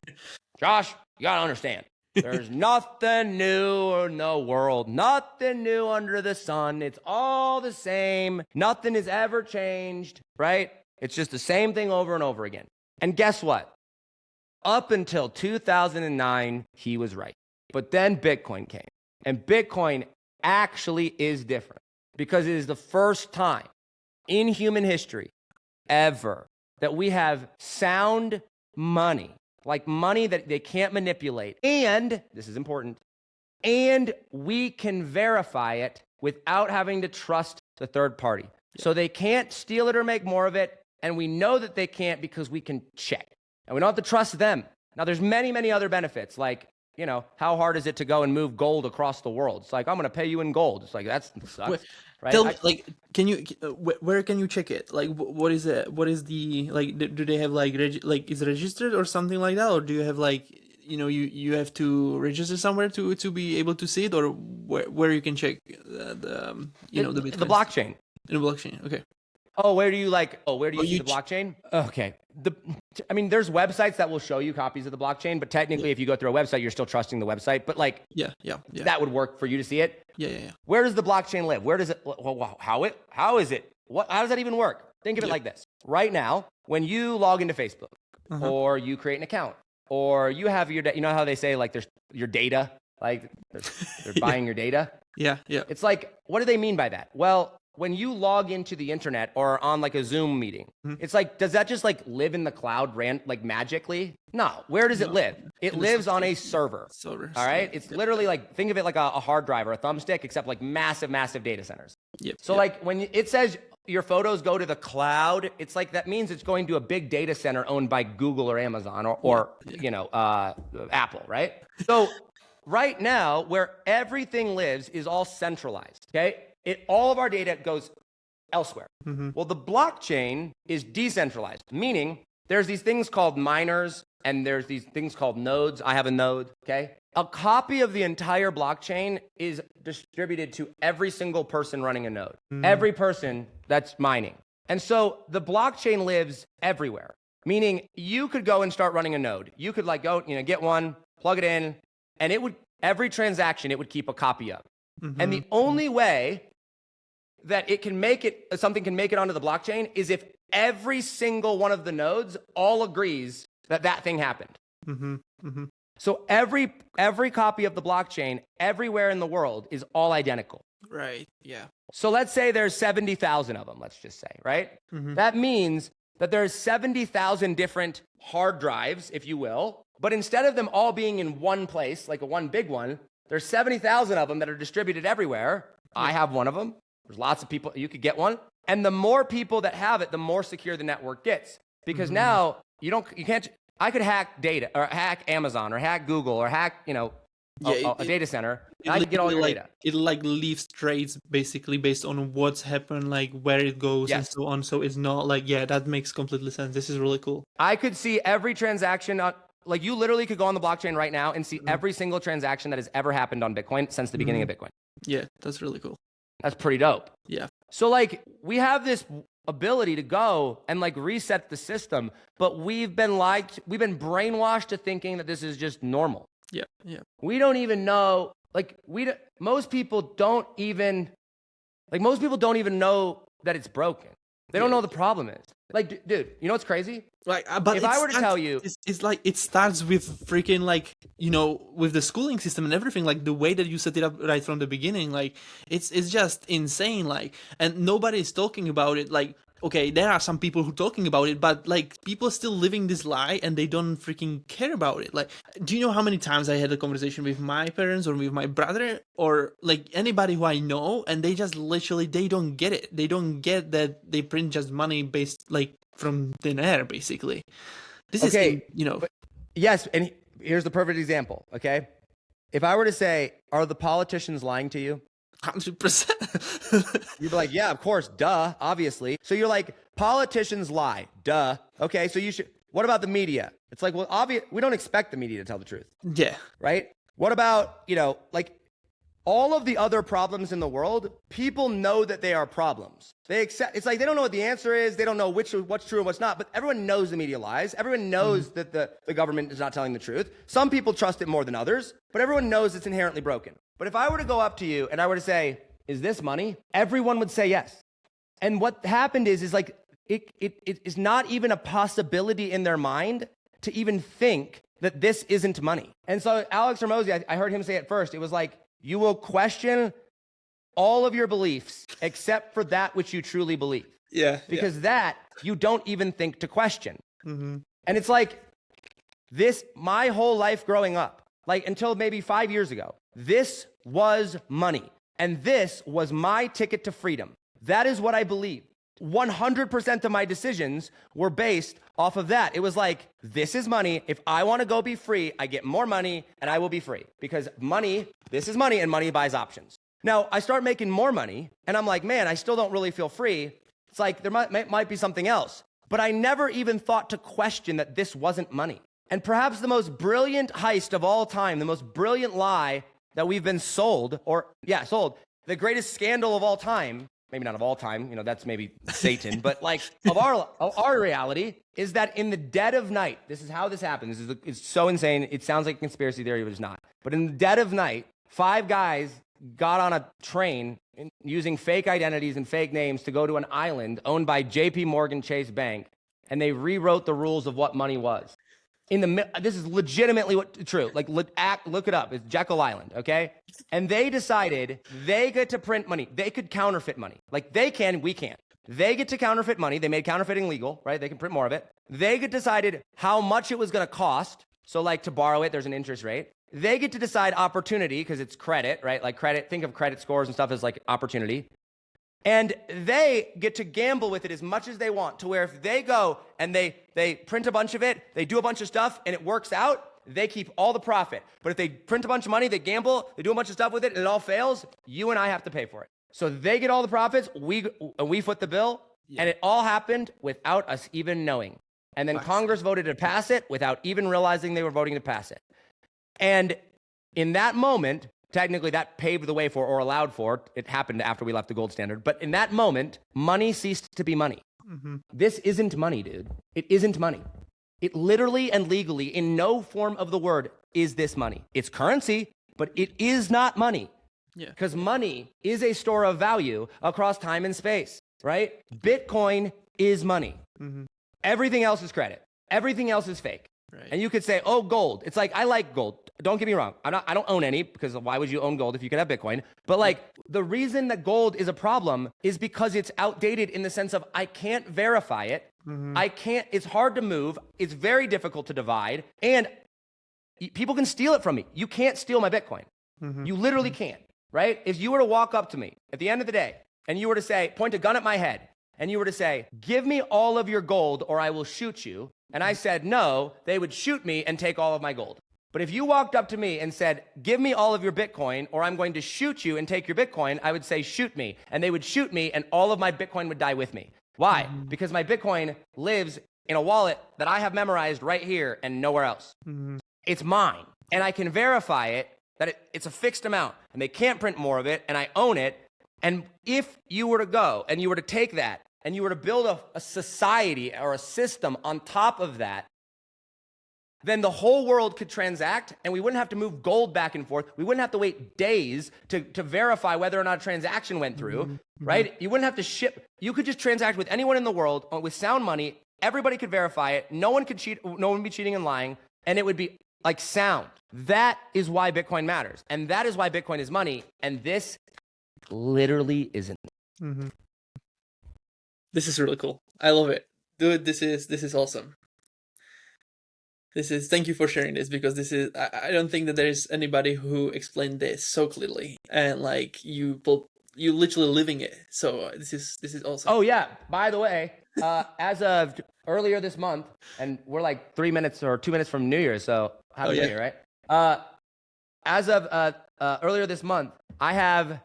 Josh, you gotta understand, there's nothing new in the world, nothing new under the sun. It's all the same. Nothing has ever changed, right? It's just the same thing over and over again. And guess what? Up until 2009, he was right. But then Bitcoin came. And Bitcoin actually is different because it is the first time in human history ever that we have sound money, like money that they can't manipulate. And, this is important, and we can verify it without having to trust the third party. So they can't steal it or make more of it. And we know that they can't because we can check. And we don't have to trust them. Now, there's many, many other benefits, like, how hard is it to go and move gold across the world? It's like, I'm going to pay you in gold. It's like, that sucks, right? Tell me, like, can you, where can you check it? Like, what is it? What is the, like, do they have, like, is it registered or something like that? Or do you have, like, you have to register somewhere to be able to see it? Or where you can check the Bitcoin? The blockchain. In the blockchain, okay. Where do you see the blockchain? Okay. There's websites that will show you copies of the blockchain, but technically if you go through a website, you're still trusting the website. But like, that would work for you to see it. Yeah. Where does the blockchain live? Where does it, how is it? How does that even work? Think of it like this. Right now, when you log into Facebook or you create an account or you have your, how they say like there's your data, like they're buying your data. Yeah. It's like, what do they mean by that? Well, when you log into the internet or on like a Zoom meeting, it's like, does that just like live in the cloud like magically? No. Where does it live? It lives on a server. All right. It's literally like, think of it like a hard drive or a thumbstick, except like massive, massive data centers. Yep. So like when it says your photos go to the cloud, it's like that means it's going to a big data center owned by Google or Amazon or you know, Apple, right? So right now, where everything lives is all centralized, okay? All of our data goes elsewhere. Well, the blockchain is decentralized, meaning there's these things called miners and there's these things called nodes. I have a node, okay? A copy of the entire blockchain is distributed to every single person running a node, every person that's mining. And so the blockchain lives everywhere, meaning you could go and start running a node. You could like go, you know, get one, plug it in, and it would, every transaction, it would keep a copy of. And the only way that it can make it, something can make it onto the blockchain is if every single one of the nodes all agrees that that thing happened. So every copy of the blockchain everywhere in the world is all identical. Right. Yeah. So let's say there's 70,000 of them, let's just say, right? That means that there's 70,000 different hard drives, if you will, but instead of them all being in one place, like a one big one, there's 70,000 of them that are distributed everywhere. I have one of them. There's lots of people. You could get one. And the more people that have it, the more secure the network gets. Because now you can't, I could hack data or hack Amazon or hack Google or hack, you know, a data center. And I can get all your data. It like leaves traces basically based on what's happened, like where it goes and so on. So it's not like, yeah, that makes completely sense. This is really cool. I could see every transaction like you literally could go on the blockchain right now and see every single transaction that has ever happened on Bitcoin since the beginning of Bitcoin. Yeah, that's really cool. That's pretty dope. Yeah. So like we have this ability to go and like reset the system, but we've been brainwashed to thinking that this is just normal. Yeah. Yeah. We don't even know, like most people don't even know that it's broken. They don't know the problem is. Like, dude, you know what's crazy? Like, but if I were to tell you, it's like it starts with freaking like, you know, with the schooling system and everything, like the way that you set it up right from the beginning, like it's just insane. Like, and nobody's talking about it. Like, okay, there are some people who are talking about it, but like people are still living this lie and they don't freaking care about it. Like, do you know how many times I had a conversation with my parents or with my brother or like anybody who I know, and they just literally, they don't get it. They don't get that they print just money based like from thin air, basically. This is, you know. Yes, and here's the perfect example, okay? If I were to say, are the politicians lying to you? 100%. You'd be like, yeah, of course, duh, obviously. So you're like, politicians lie, duh. Okay, so you should, what about the media? It's like, well, we don't expect the media to tell the truth. Yeah. Right? What about, you know, like all of the other problems in the world, people know that they are problems. They accept, it's like they don't know what the answer is. They don't know what's true and what's not, but everyone knows the media lies. Everyone knows that the government is not telling the truth. Some people trust it more than others, but everyone knows it's inherently broken. But if I were to go up to you and I were to say, is this money? Everyone would say yes. And what happened is like, it is not even a possibility in their mind to even think that this isn't money. And so Alex Hormozi, I heard him say it first. It was like, you will question all of your beliefs except for that which you truly believe. Yeah. Because that you don't even think to question. And it's like this, my whole life growing up, like until maybe 5 years ago, this was money. And this was my ticket to freedom. That is what I believe. 100% of my decisions were based off of that. It was like, this is money. If I want to go be free, I get more money and I will be free. Because money, this is money, and money buys options. Now, I start making more money and I'm like, man, I still don't really feel free. It's like there might be something else. But I never even thought to question that this wasn't money. And perhaps the most brilliant heist of all time, the most brilliant lie that we've been sold, the greatest scandal of all time, maybe not of all time, you know, that's maybe Satan, but like of our reality is that in the dead of night, this is how this happened. It's so insane. It sounds like a conspiracy theory, but it's not. But in the dead of night, 5 guys got on a train using fake identities and fake names to go to an island owned by JP Morgan Chase Bank, and they rewrote the rules of what money was. This is legitimately true. Like, look it up. It's Jekyll Island, okay? And they decided they get to print money. They could counterfeit money. Like, they can, we can't. They get to counterfeit money. They made counterfeiting legal, right? They can print more of it. They get decided how much it was going to cost. So, like, to borrow it, there's an interest rate. They get to decide opportunity because it's credit, right? Like credit, think of credit scores and stuff as like opportunity. And they get to gamble with it as much as they want, to where if they go and they print a bunch of it, they do a bunch of stuff, and it works out, they keep all the profit. But if they print a bunch of money, they gamble, they do a bunch of stuff with it, and it all fails, you and I have to pay for it. So they get all the profits, we foot the bill, and it all happened without us even knowing. And then Congress voted to pass it without even realizing they were voting to pass it. And in that moment, technically that paved the way for, or allowed for, it happened after we left the gold standard, but in that moment, money ceased to be money. This isn't money, dude. It isn't money. It literally and legally, in no form of the word, is this money. It's currency, but it is not money. Because money is a store of value across time and space, right? Bitcoin is money. Everything else is credit. Everything else is fake. Right. And you could say, oh, gold. It's like, I like gold. Don't get me wrong. I don't own any, because why would you own gold if you could have Bitcoin? But like, the reason that gold is a problem is because it's outdated in the sense of I can't verify it. It's hard to move. It's very difficult to divide. And people can steal it from me. You can't steal my Bitcoin. You literally can't, right? If you were to walk up to me at the end of the day and you were to say, point a gun at my head, and you were to say, give me all of your gold or I will shoot you, and I said no, they would shoot me and take all of my gold. But if you walked up to me and said, give me all of your Bitcoin or I'm going to shoot you and take your Bitcoin, I would say, shoot me. And they would shoot me and all of my Bitcoin would die with me. Why? Because my Bitcoin lives in a wallet that I have memorized right here and nowhere else. It's mine. And I can verify it, that it's a fixed amount and they can't print more of it and I own it. And if you were to go and you were to take that and you were to build a society or a system on top of that, then the whole world could transact and we wouldn't have to move gold back and forth. We wouldn't have to wait days to verify whether or not a transaction went through, right? You wouldn't have to ship. You could just transact with anyone in the world with sound money. Everybody could verify it. No one could cheat. No one would be cheating and lying. And it would be like sound. That is why Bitcoin matters. And that is why Bitcoin is money. And this literally isn't. This is really cool. I love it. Dude, this is awesome. Thank you for sharing this, because I don't think that there's anybody who explained this so clearly, and like you literally living it. So this is awesome. Oh yeah. By the way, as of earlier this month, and we're like 3 minutes or 2 minutes from New Year's, so happy New Year, right? As of earlier this month, I have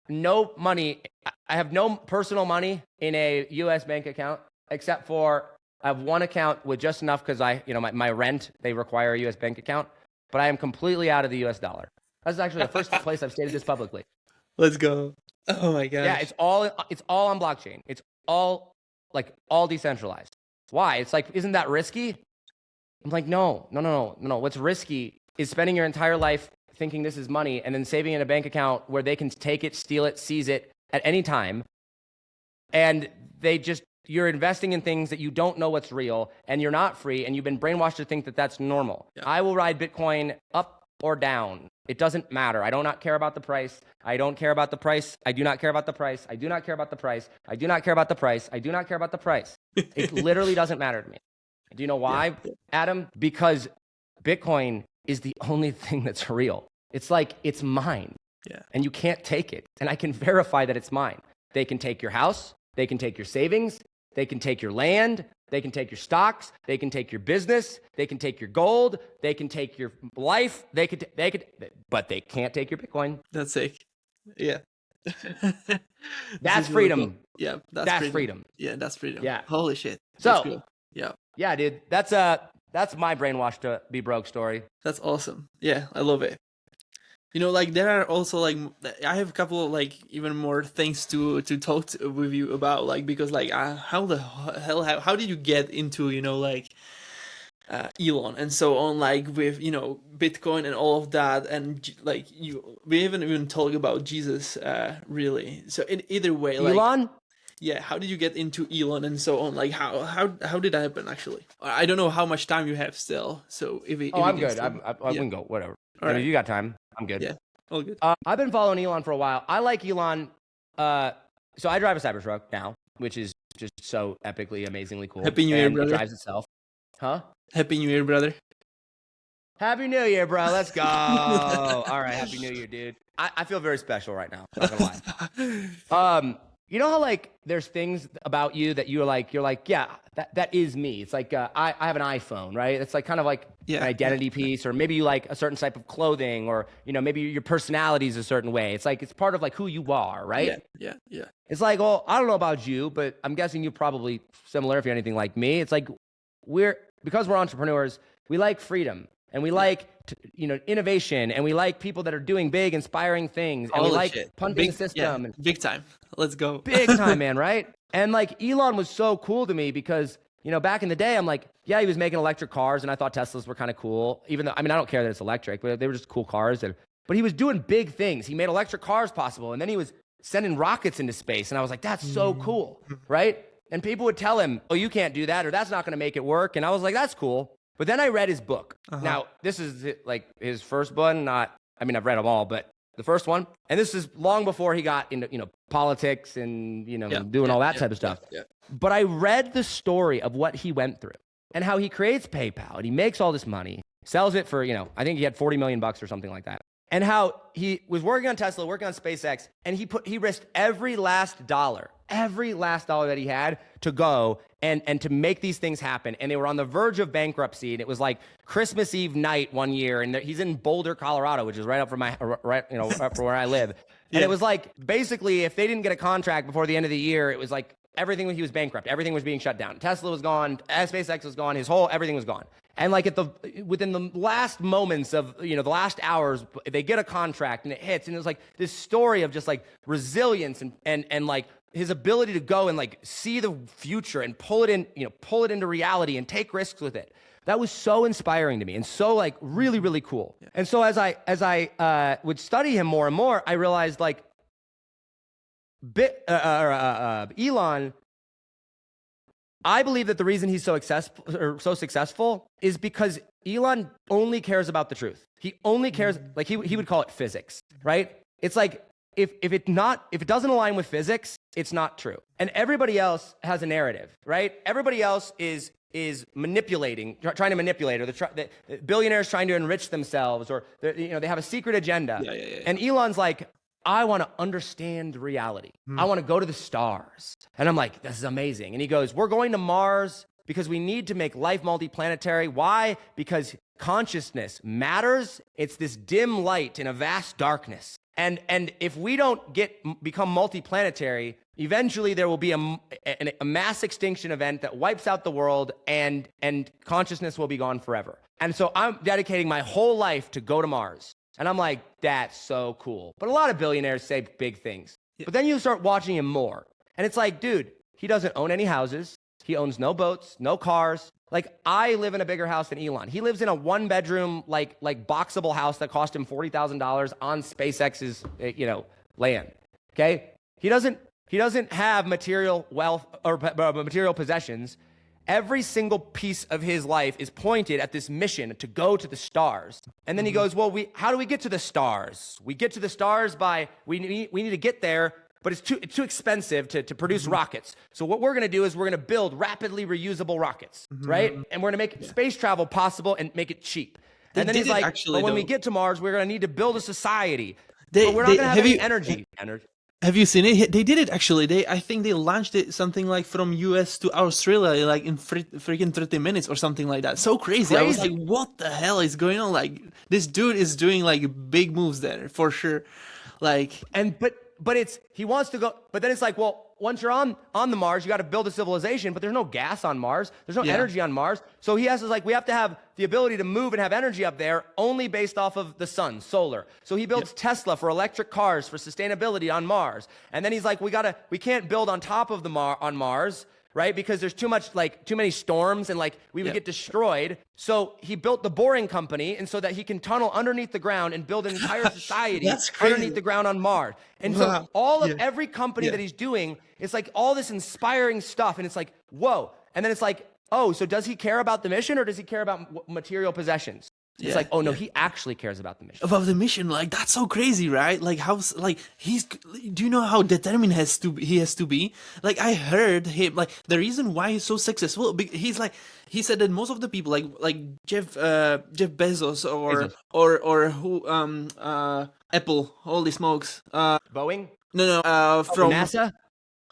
no money. I have no personal money in a U.S. bank account, except for I have one account with just enough because my rent, they require a U.S. bank account, but I am completely out of the U.S. dollar. That's actually the first place I've stated this publicly. Let's go. Oh my gosh. Yeah, it's all on blockchain. It's all decentralized. Why? It's like, isn't that risky? I'm like, no. What's risky is spending your entire life thinking this is money and then saving in a bank account where they can take it, steal it, seize it at any time. And you're investing in things that you don't know what's real, and you're not free, and you've been brainwashed to think that that's normal. Yeah. I will ride Bitcoin up or down. It doesn't matter. I do not care about the price. I don't care about the price. I do not care about the price. I do not care about the price. I do not care about the price. I do not care about the price. It literally doesn't matter to me. Do you know why, Adam? Because Bitcoin is the only thing that's real. It's like, it's mine. Yeah. And you can't take it. And I can verify that it's mine. They can take your house. They can take your savings. They can take your land. They can take your stocks. They can take your business. They can take your gold. They can take your life. But they can't take your Bitcoin. That's sick. Yeah. That's freedom. Really cool. Yeah. That's freedom. Yeah. That's freedom. Yeah. Holy shit. So, cool. Yeah. Yeah, dude. That's my brainwashed to be broke story. That's awesome. Yeah. I love it. There are also I have a couple of even more things to talk with you about, because how the hell how did you get into Elon and so on, with Bitcoin and all of that, and we haven't even talked about Jesus really. So in either way, Elon. Yeah, how did you get into Elon and so on? How did that happen actually? I don't know how much time you have still. So I'm good. I can go whatever. All right. If you got time, I'm good. Yeah, all good. I've been following Elon for a while. I like Elon. So I drive a Cybertruck now, which is just so epically, amazingly cool. Happy New Year, brother. It drives itself. Huh? Happy New Year, brother. Happy New Year, bro. Let's go. All right. Happy New Year, dude. I feel very special right now. I'm not gonna lie. you know how like there's things about you that you're like, yeah, that is me. It's like I have an iPhone, right? It's like kind of like an identity piece, or maybe you like a certain type of clothing, or maybe your personality is a certain way. It's like it's part of like who you are, right? Yeah. It's like, well, I don't know about you, but I'm guessing you're probably similar if you're anything like me. It's like because we're entrepreneurs, we like freedom, and we like innovation, and we like people that are doing big, inspiring things, and we like punting the system. Yeah, big time. Let's go. Big time, man, right? And like Elon was so cool to me because, back in the day, I'm like, yeah, he was making electric cars, and I thought Teslas were kind of cool. Even though, I don't care that it's electric, but they were just cool cars. But he was doing big things. He made electric cars possible, and then he was sending rockets into space, and I was like, that's so cool, right? And people would tell him, oh, you can't do that, or that's not going to make it work. And I was like, that's cool. But then I read his book. Now, this is like his first one. I've read them all, but the first one. And this is long before he got into, politics and, doing all that type of stuff. Yeah. But I read the story of what he went through and how he creates PayPal and he makes all this money, sells it for, I think he had $40 million or something like that. And how he was working on Tesla, working on SpaceX, and he risked every last dollar that he had to go and to make these things happen. And they were on the verge of bankruptcy. And it was like Christmas Eve night one year, and he's in Boulder, Colorado, which is right up from up from where I live. And it was like basically if they didn't get a contract before the end of the year, it was like everything, he was bankrupt. Everything was being shut down. Tesla was gone. SpaceX was gone. Everything was gone. And like within the last moments of, the last hours, they get a contract and it hits. And it was like this story of just like resilience and like his ability to go and like see the future and pull it into reality and take risks with it. That was so inspiring to me and so like really, really cool. Yeah. And so as I would study him more and more, I realized like Elon, I believe that the reason he's so successful is because Elon only cares about the truth. He only cares, like he would call it physics, right? It's like if it doesn't align with physics, it's not true. And everybody else has a narrative, right? Everybody else is manipulating, trying to manipulate, or the billionaires trying to enrich themselves, or they have a secret agenda. Yeah. And Elon's like, I want to understand reality. I want to go to the stars. And I'm like, this is amazing. And he goes, we're going to Mars because we need to make life multiplanetary. Why? Because consciousness matters. It's this dim light in a vast darkness. And if we don't become multiplanetary, eventually there will be a mass extinction event that wipes out the world, and consciousness will be gone forever. And so I'm dedicating my whole life to go to Mars. And I'm like, that's so cool. But a lot of billionaires say big things. Yeah. But then you start watching him more. And it's like, dude, he doesn't own any houses. He owns no boats, no cars. Like, I live in a bigger house than Elon. He lives in a one-bedroom, like boxable house that cost him $40,000 on SpaceX's, land. Okay? He doesn't have material wealth or material possessions. Every single piece of his life is pointed at this mission to go to the stars. And then he goes, well, how do we get to the stars? We get to the stars by, we need to get there, but it's too expensive to produce rockets. So what we're going to do is we're going to build rapidly reusable rockets, right? And we're going to make space travel possible and make it cheap. And then he's like, but when we get to Mars, we're going to need to build a society. But we're not going to have any energy. Have you seen it? They did it actually. I think they launched it something like from US to Australia, like in freaking 30 minutes or something like that. So crazy. I was like, what the hell is going on? Like, this dude is doing like big moves there for sure. Like, but he wants to go, but then it's like, well, once you're on the Mars, you got to build a civilization, but there's no gas on Mars. There's no energy on Mars. So he has to we have to have the ability to move and have energy up there only based off of the sun, solar. So he builds Tesla for electric cars for sustainability on Mars. And then he's like, we can't build on top of on Mars, right? Because there's too many storms and we would get destroyed. So he built the Boring Company, and so that he can tunnel underneath the ground and build an entire society underneath the ground on Mars. And so every company that he's doing, it's like all this inspiring stuff. And it's like, whoa. And then it's like, oh, so does he care about the mission, or does he care about material possessions? It's like, oh no, he actually cares about the mission. About the mission, like that's so crazy, right? Like do you know how determined he has to be? Like I heard him, like the reason why he's so successful, he said that most of the people like Jeff Bezos or who Apple, holy smokes, Boeing? No, from NASA?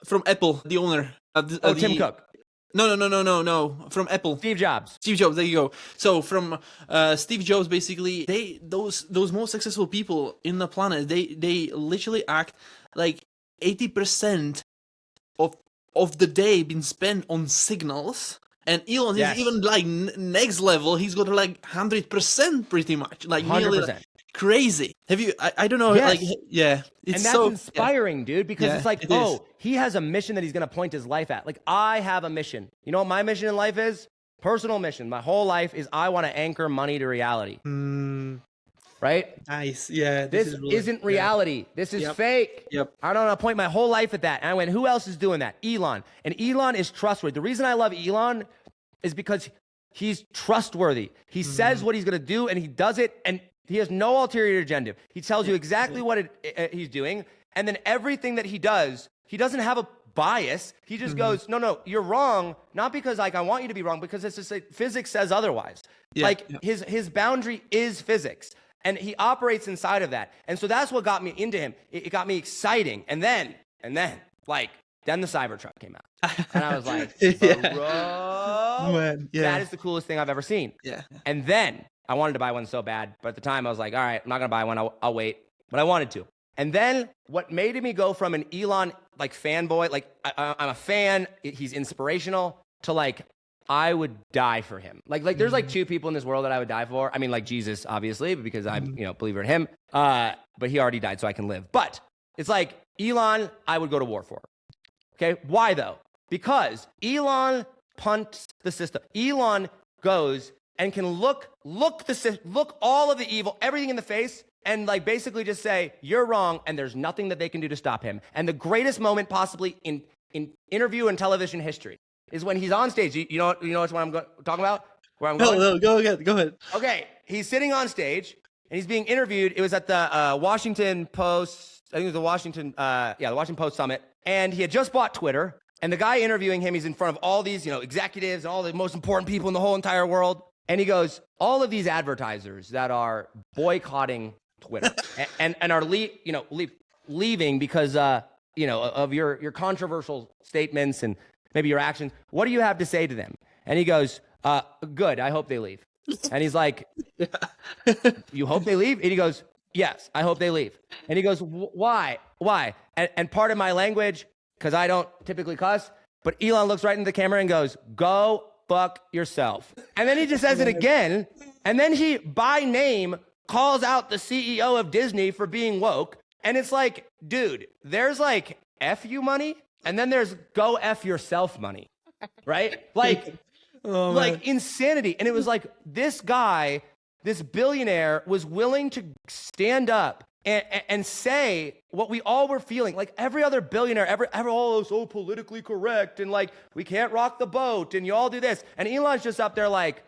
from Apple, the owner. Tim Cook. No. From Apple. Steve Jobs. Steve Jobs. There you go. So from Steve Jobs, basically, those most successful people in the planet, they literally act like 80% of the day been spent on signals. And Elon is even like next level. He's got like 100% pretty much, like 100%. nearly like, crazy. Have you? I don't know. Yes. Like, yeah, it's and that's so inspiring, dude. Because it's like, he has a mission that he's gonna point his life at. Like, I have a mission. You know what my mission in life is? Personal mission. My whole life is I want to anchor money to reality. Right? Nice. Yeah. This isn't reality. This is fake. Yep. I don't want to point my whole life at that. And I went, who else is doing that? Elon. And Elon is trustworthy. The reason I love Elon is because he's trustworthy. He says what he's going to do and he does it. And he has no ulterior agenda. He tells you exactly what he's doing. And then everything that he does, he doesn't have a bias. He just goes, no, you're wrong. Not because like I want you to be wrong, because it's just like, physics says otherwise. His boundary is physics. And he operates inside of that. And so that's what got me into him. It got me exciting. And then the Cybertruck came out. And I was like, bro, Man, that is the coolest thing I've ever seen. Yeah. And then I wanted to buy one so bad. But at the time I was like, all right, I'm not going to buy one. I'll wait. But I wanted to. And then what made me go from an Elon like fanboy, like I'm a fan, he's inspirational, to like, I would die for him. Like there's like two people in this world that I would die for. I mean, like Jesus, obviously, because I'm, believer in him. But he already died, so I can live. But it's like Elon, I would go to war for. Okay, why though? Because Elon punts the system. Elon goes and can look all of the evil, everything in the face, and like basically just say, you're wrong, and there's nothing that they can do to stop him. And the greatest moment possibly in interview and television history is when he's on stage. You know what I'm talking about? Where I'm going? No, go ahead. Okay, he's sitting on stage and he's being interviewed. It was at the Washington Post. I think it was the Washington Post Summit, and he had just bought Twitter. And the guy interviewing him, he's in front of all these, executives and all the most important people in the whole entire world. And he goes, all of these advertisers that are boycotting Twitter and are leaving because of your controversial statements and maybe your actions. What do you have to say to them? And he goes, good. I hope they leave. And he's like, you hope they leave? And he goes, yes, I hope they leave. And he goes, why? And part of my language, because I don't typically cuss, but Elon looks right into the camera and goes, go fuck yourself. And then he just says it again. And then he, by name, calls out the CEO of Disney for being woke. And it's like, dude, there's like F you money, and then there's go F yourself money, right? Like, insanity. And it was like, this guy, this billionaire, was willing to stand up and say what we all were feeling. Like every other billionaire, so politically correct, and like, we can't rock the boat, and you all do this. And Elon's just up there like,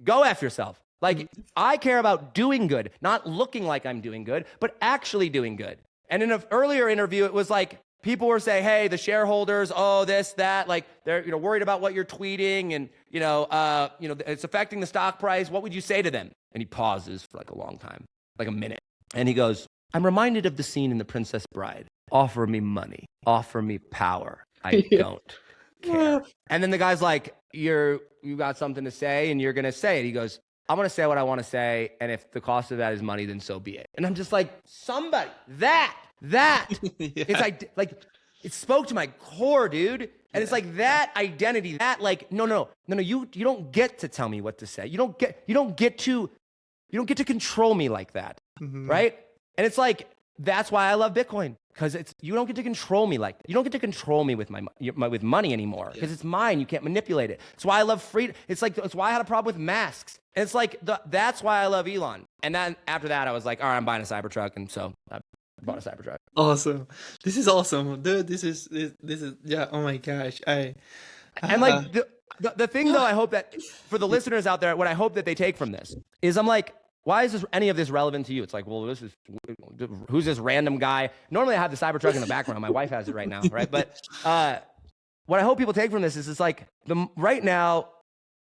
go F yourself. Like, I care about doing good, not looking like I'm doing good, but actually doing good. And in an earlier interview, it was like, people were saying, hey, the shareholders, this, that, like they're worried about what you're tweeting, and it's affecting the stock price. What would you say to them? And he pauses for like a long time, like a minute. And he goes, I'm reminded of the scene in The Princess Bride. Offer me money, offer me power. I don't care. And then the guy's like, you got something to say and you're going to say it. He goes, I'm going to say what I want to say. And if the cost of that is money, then so be it. And I'm just like, somebody, that. It's like it spoke to my core, dude. And it's like that identity, that like, no, you don't get to tell me what to say. You don't get to control me like that. Right? And it's like, that's why I love Bitcoin. Because you don't get to control me like that. You don't get to control me with with money anymore. Because it's mine. You can't manipulate it. That's why I love freedom. It's why I had a problem with masks. And it's like, that's why I love Elon. And then after that, I was like, all right, I'm buying a Cybertruck. And so I bought a Cybertruck. Awesome. This is awesome. Dude, this is yeah, oh my gosh. And like the thing though, I hope that for the listeners out there, what I hope that they take from this is, I'm like, why is any of this relevant to you? It's like, well, who's this random guy? Normally I have the Cybertruck in the background. My wife has it right now, right? But what I hope people take from this is, it's like, right now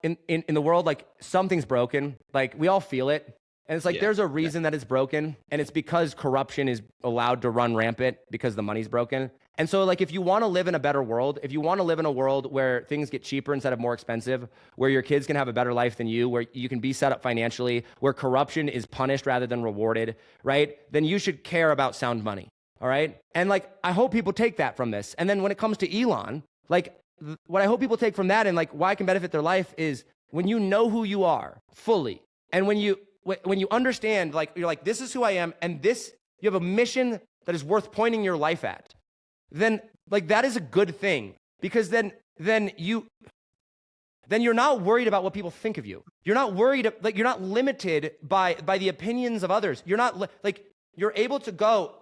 in the world, like, something's broken. Like, we all feel it. And it's like, there's a reason that it's broken. And it's because corruption is allowed to run rampant because the money's broken. And so like, if you want to live in a better world, if you want to live in a world where things get cheaper instead of more expensive, where your kids can have a better life than you, where you can be set up financially, where corruption is punished rather than rewarded, right? Then you should care about sound money. All right. And like, I hope people take that from this. And then when it comes to Elon, like what I hope people take from that and like why it can benefit their life is when you know who you are fully. And when you understand, like, you're like, this is who I am. And this, you have a mission that is worth pointing your life at. Then like, that is a good thing, because then you're not worried about what people think of you. You're not worried, like, you're not limited by the opinions of others. You're not like, you're able to go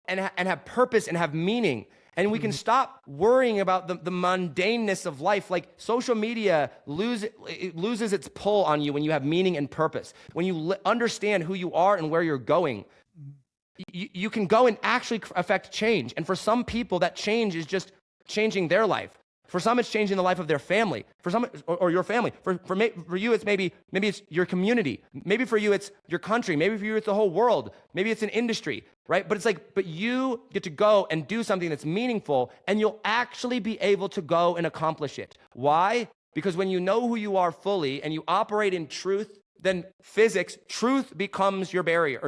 and have purpose and have meaning. And we can stop worrying about the mundaneness of life. Like, social media loses its pull on you when you have meaning and purpose. When you understand who you are and where you're going, you can go and actually affect change. And for some people, that change is just changing their life. For some, it's changing the life of their family. For some, or your family. For you, it's maybe it's your community. Maybe for you, it's your country. Maybe for you, it's the whole world. Maybe it's an industry, right? But it's like, but you get to go and do something that's meaningful, and you'll actually be able to go and accomplish it. Why? Because when you know who you are fully and you operate in truth, then truth becomes your barrier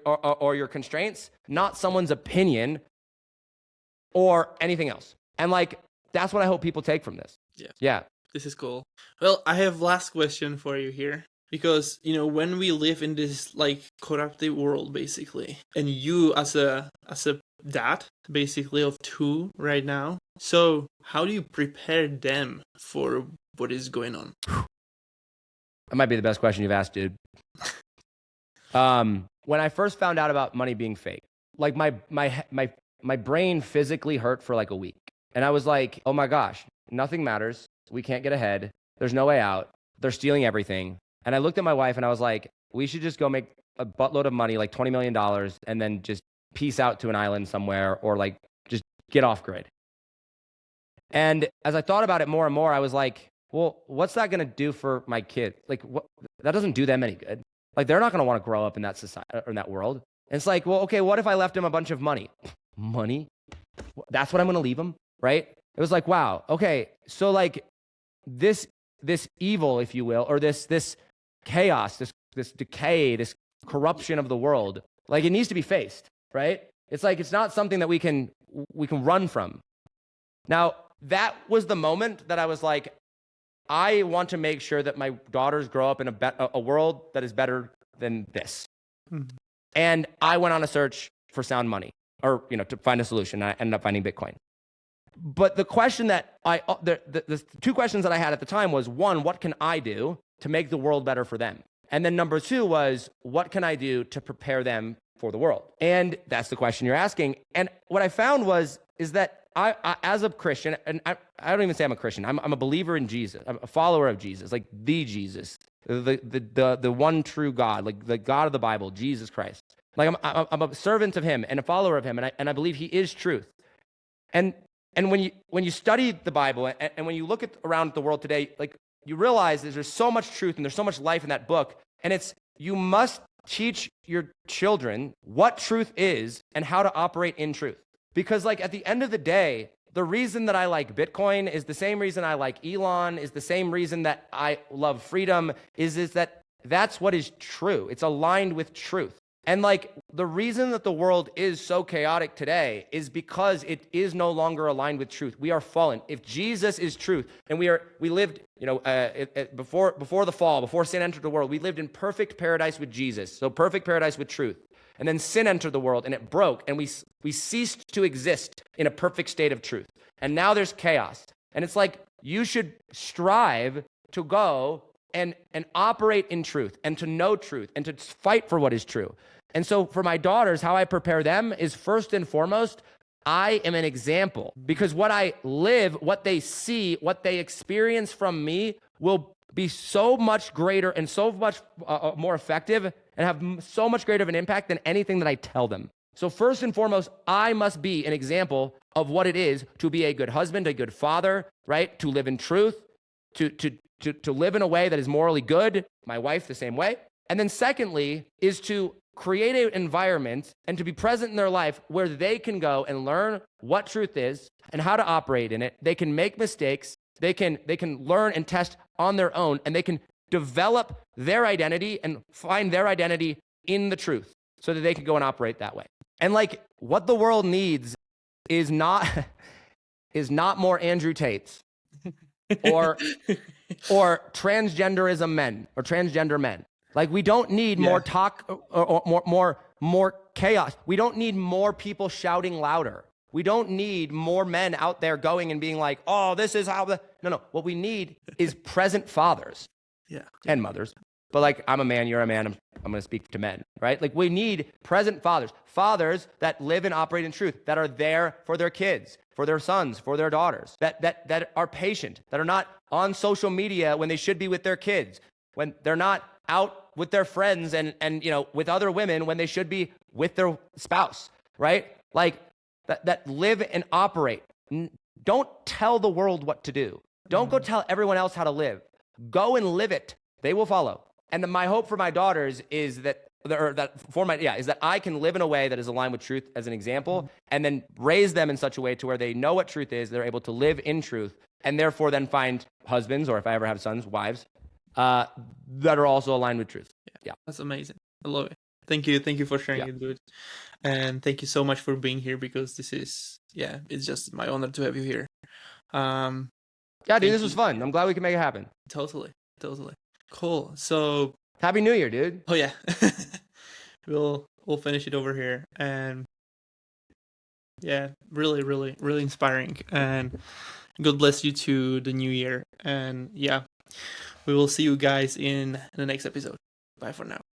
or your constraints, not someone's opinion or anything else. And like, that's what I hope people take from this. Yeah. This is cool. Well, I have last question for you here, because, you know, when we live in this like corrupted world, basically, and you as a dad, basically, of two right now, so how do you prepare them for what is going on? That might be the best question you've asked, dude. When I first found out about money being fake, like my brain physically hurt for like a week. And I was like, oh my gosh, nothing matters. We can't get ahead. There's no way out. They're stealing everything. And I looked at my wife and I was like, we should just go make a buttload of money, like $20 million, and then just peace out to an island somewhere, or like just get off grid. And as I thought about it more and more, I was like, well, what's that going to do for my kid? Like, that doesn't do them any good. Like, they're not going to want to grow up in that society or in that world. And it's like, well, okay, what if I left him a bunch of money? Money? That's what I'm going to leave him? Right? It was like, wow, okay, so like this evil, if you will, or this chaos, this decay, this corruption of the world, like, it needs to be faced, right? It's like, it's not something that we can run from. Now, that was the moment that I was like, I want to make sure that my daughters grow up in a world that is better than this. Mm-hmm. And I went on a search for sound money, or, you know, to find a solution. I ended up finding Bitcoin. But the question that the two questions that I had at the time was, one, what can I do to make the world better for them? And then number two was, what can I do to prepare them for the world? And that's the question you're asking. And what I found is that I as a Christian, and I don't even say I'm a Christian, I'm a believer in Jesus. I'm a follower of Jesus, like the Jesus, the one true God, like the God of the Bible, Jesus Christ. Like, I'm a servant of him and a follower of him, and I believe he is truth. And when you study the Bible and when you look around the world today, like, you realize there's so much truth and there's so much life in that book. And you must teach your children what truth is and how to operate in truth. Because, like, at the end of the day, the reason that I like Bitcoin is the same reason I like Elon, is the same reason that I love freedom, is that that's what is true. It's aligned with truth. And like, the reason that the world is so chaotic today is because it is no longer aligned with truth. We are fallen. If Jesus is truth, and we lived, you know, before the fall, before sin entered the world, we lived in perfect paradise with Jesus. So perfect paradise with truth. And then sin entered the world and it broke, and we ceased to exist in a perfect state of truth. And now there's chaos. And it's like, you should strive to go and operate in truth, and to know truth, and to fight for what is true. And so for my daughters, how I prepare them is, first and foremost, I am an example, because what I live, what they see, what they experience from me will be so much greater and so much more effective and have so much greater of an impact than anything that I tell them. So first and foremost, I must be an example of what it is to be a good husband, a good father, right? To live in truth, to live in a way that is morally good. My wife, the same way. And then secondly, is to create an environment and to be present in their life where they can go and learn what truth is and how to operate in it. They can make mistakes. They can learn and test on their own, and they can develop their identity and find their identity in the truth so that they can go and operate that way. And like what the world needs is not more Andrew Tates or transgenderism men or transgender men. Like we don't need more talk or more chaos. We don't need more people shouting louder. We don't need more men out there going and being like, oh, this is how no. What we need is present fathers and mothers. But like, I'm a man, you're a man, I'm going to speak to men, right? Like we need present fathers that live and operate in truth, that are there for their kids, for their sons, for their daughters, that are patient, that are not on social media when they should be with their kids, when they're not out with their friends and with other women when they should be with their spouse, right? Like that live and operate. Don't tell the world what to do. Don't go tell everyone else how to live. Go and live it. They will follow. And my hope for my daughters is that I can live in a way that is aligned with truth as an example, and then raise them in such a way to where they know what truth is, they're able to live in truth, and therefore then find husbands, or if I ever have sons, wives, that are also aligned with truth. Yeah. That's amazing. I love it. Thank you for sharing it, dude. And thank you so much for being here, because this is, it's just my honor to have you here. Dude, this was fun. I'm glad we can make it happen. Totally. Cool. So Happy New Year, dude. Oh yeah. we'll finish it over here. And really, really, really inspiring. And God bless you to the new year. And we will see you guys in the next episode. Bye for now.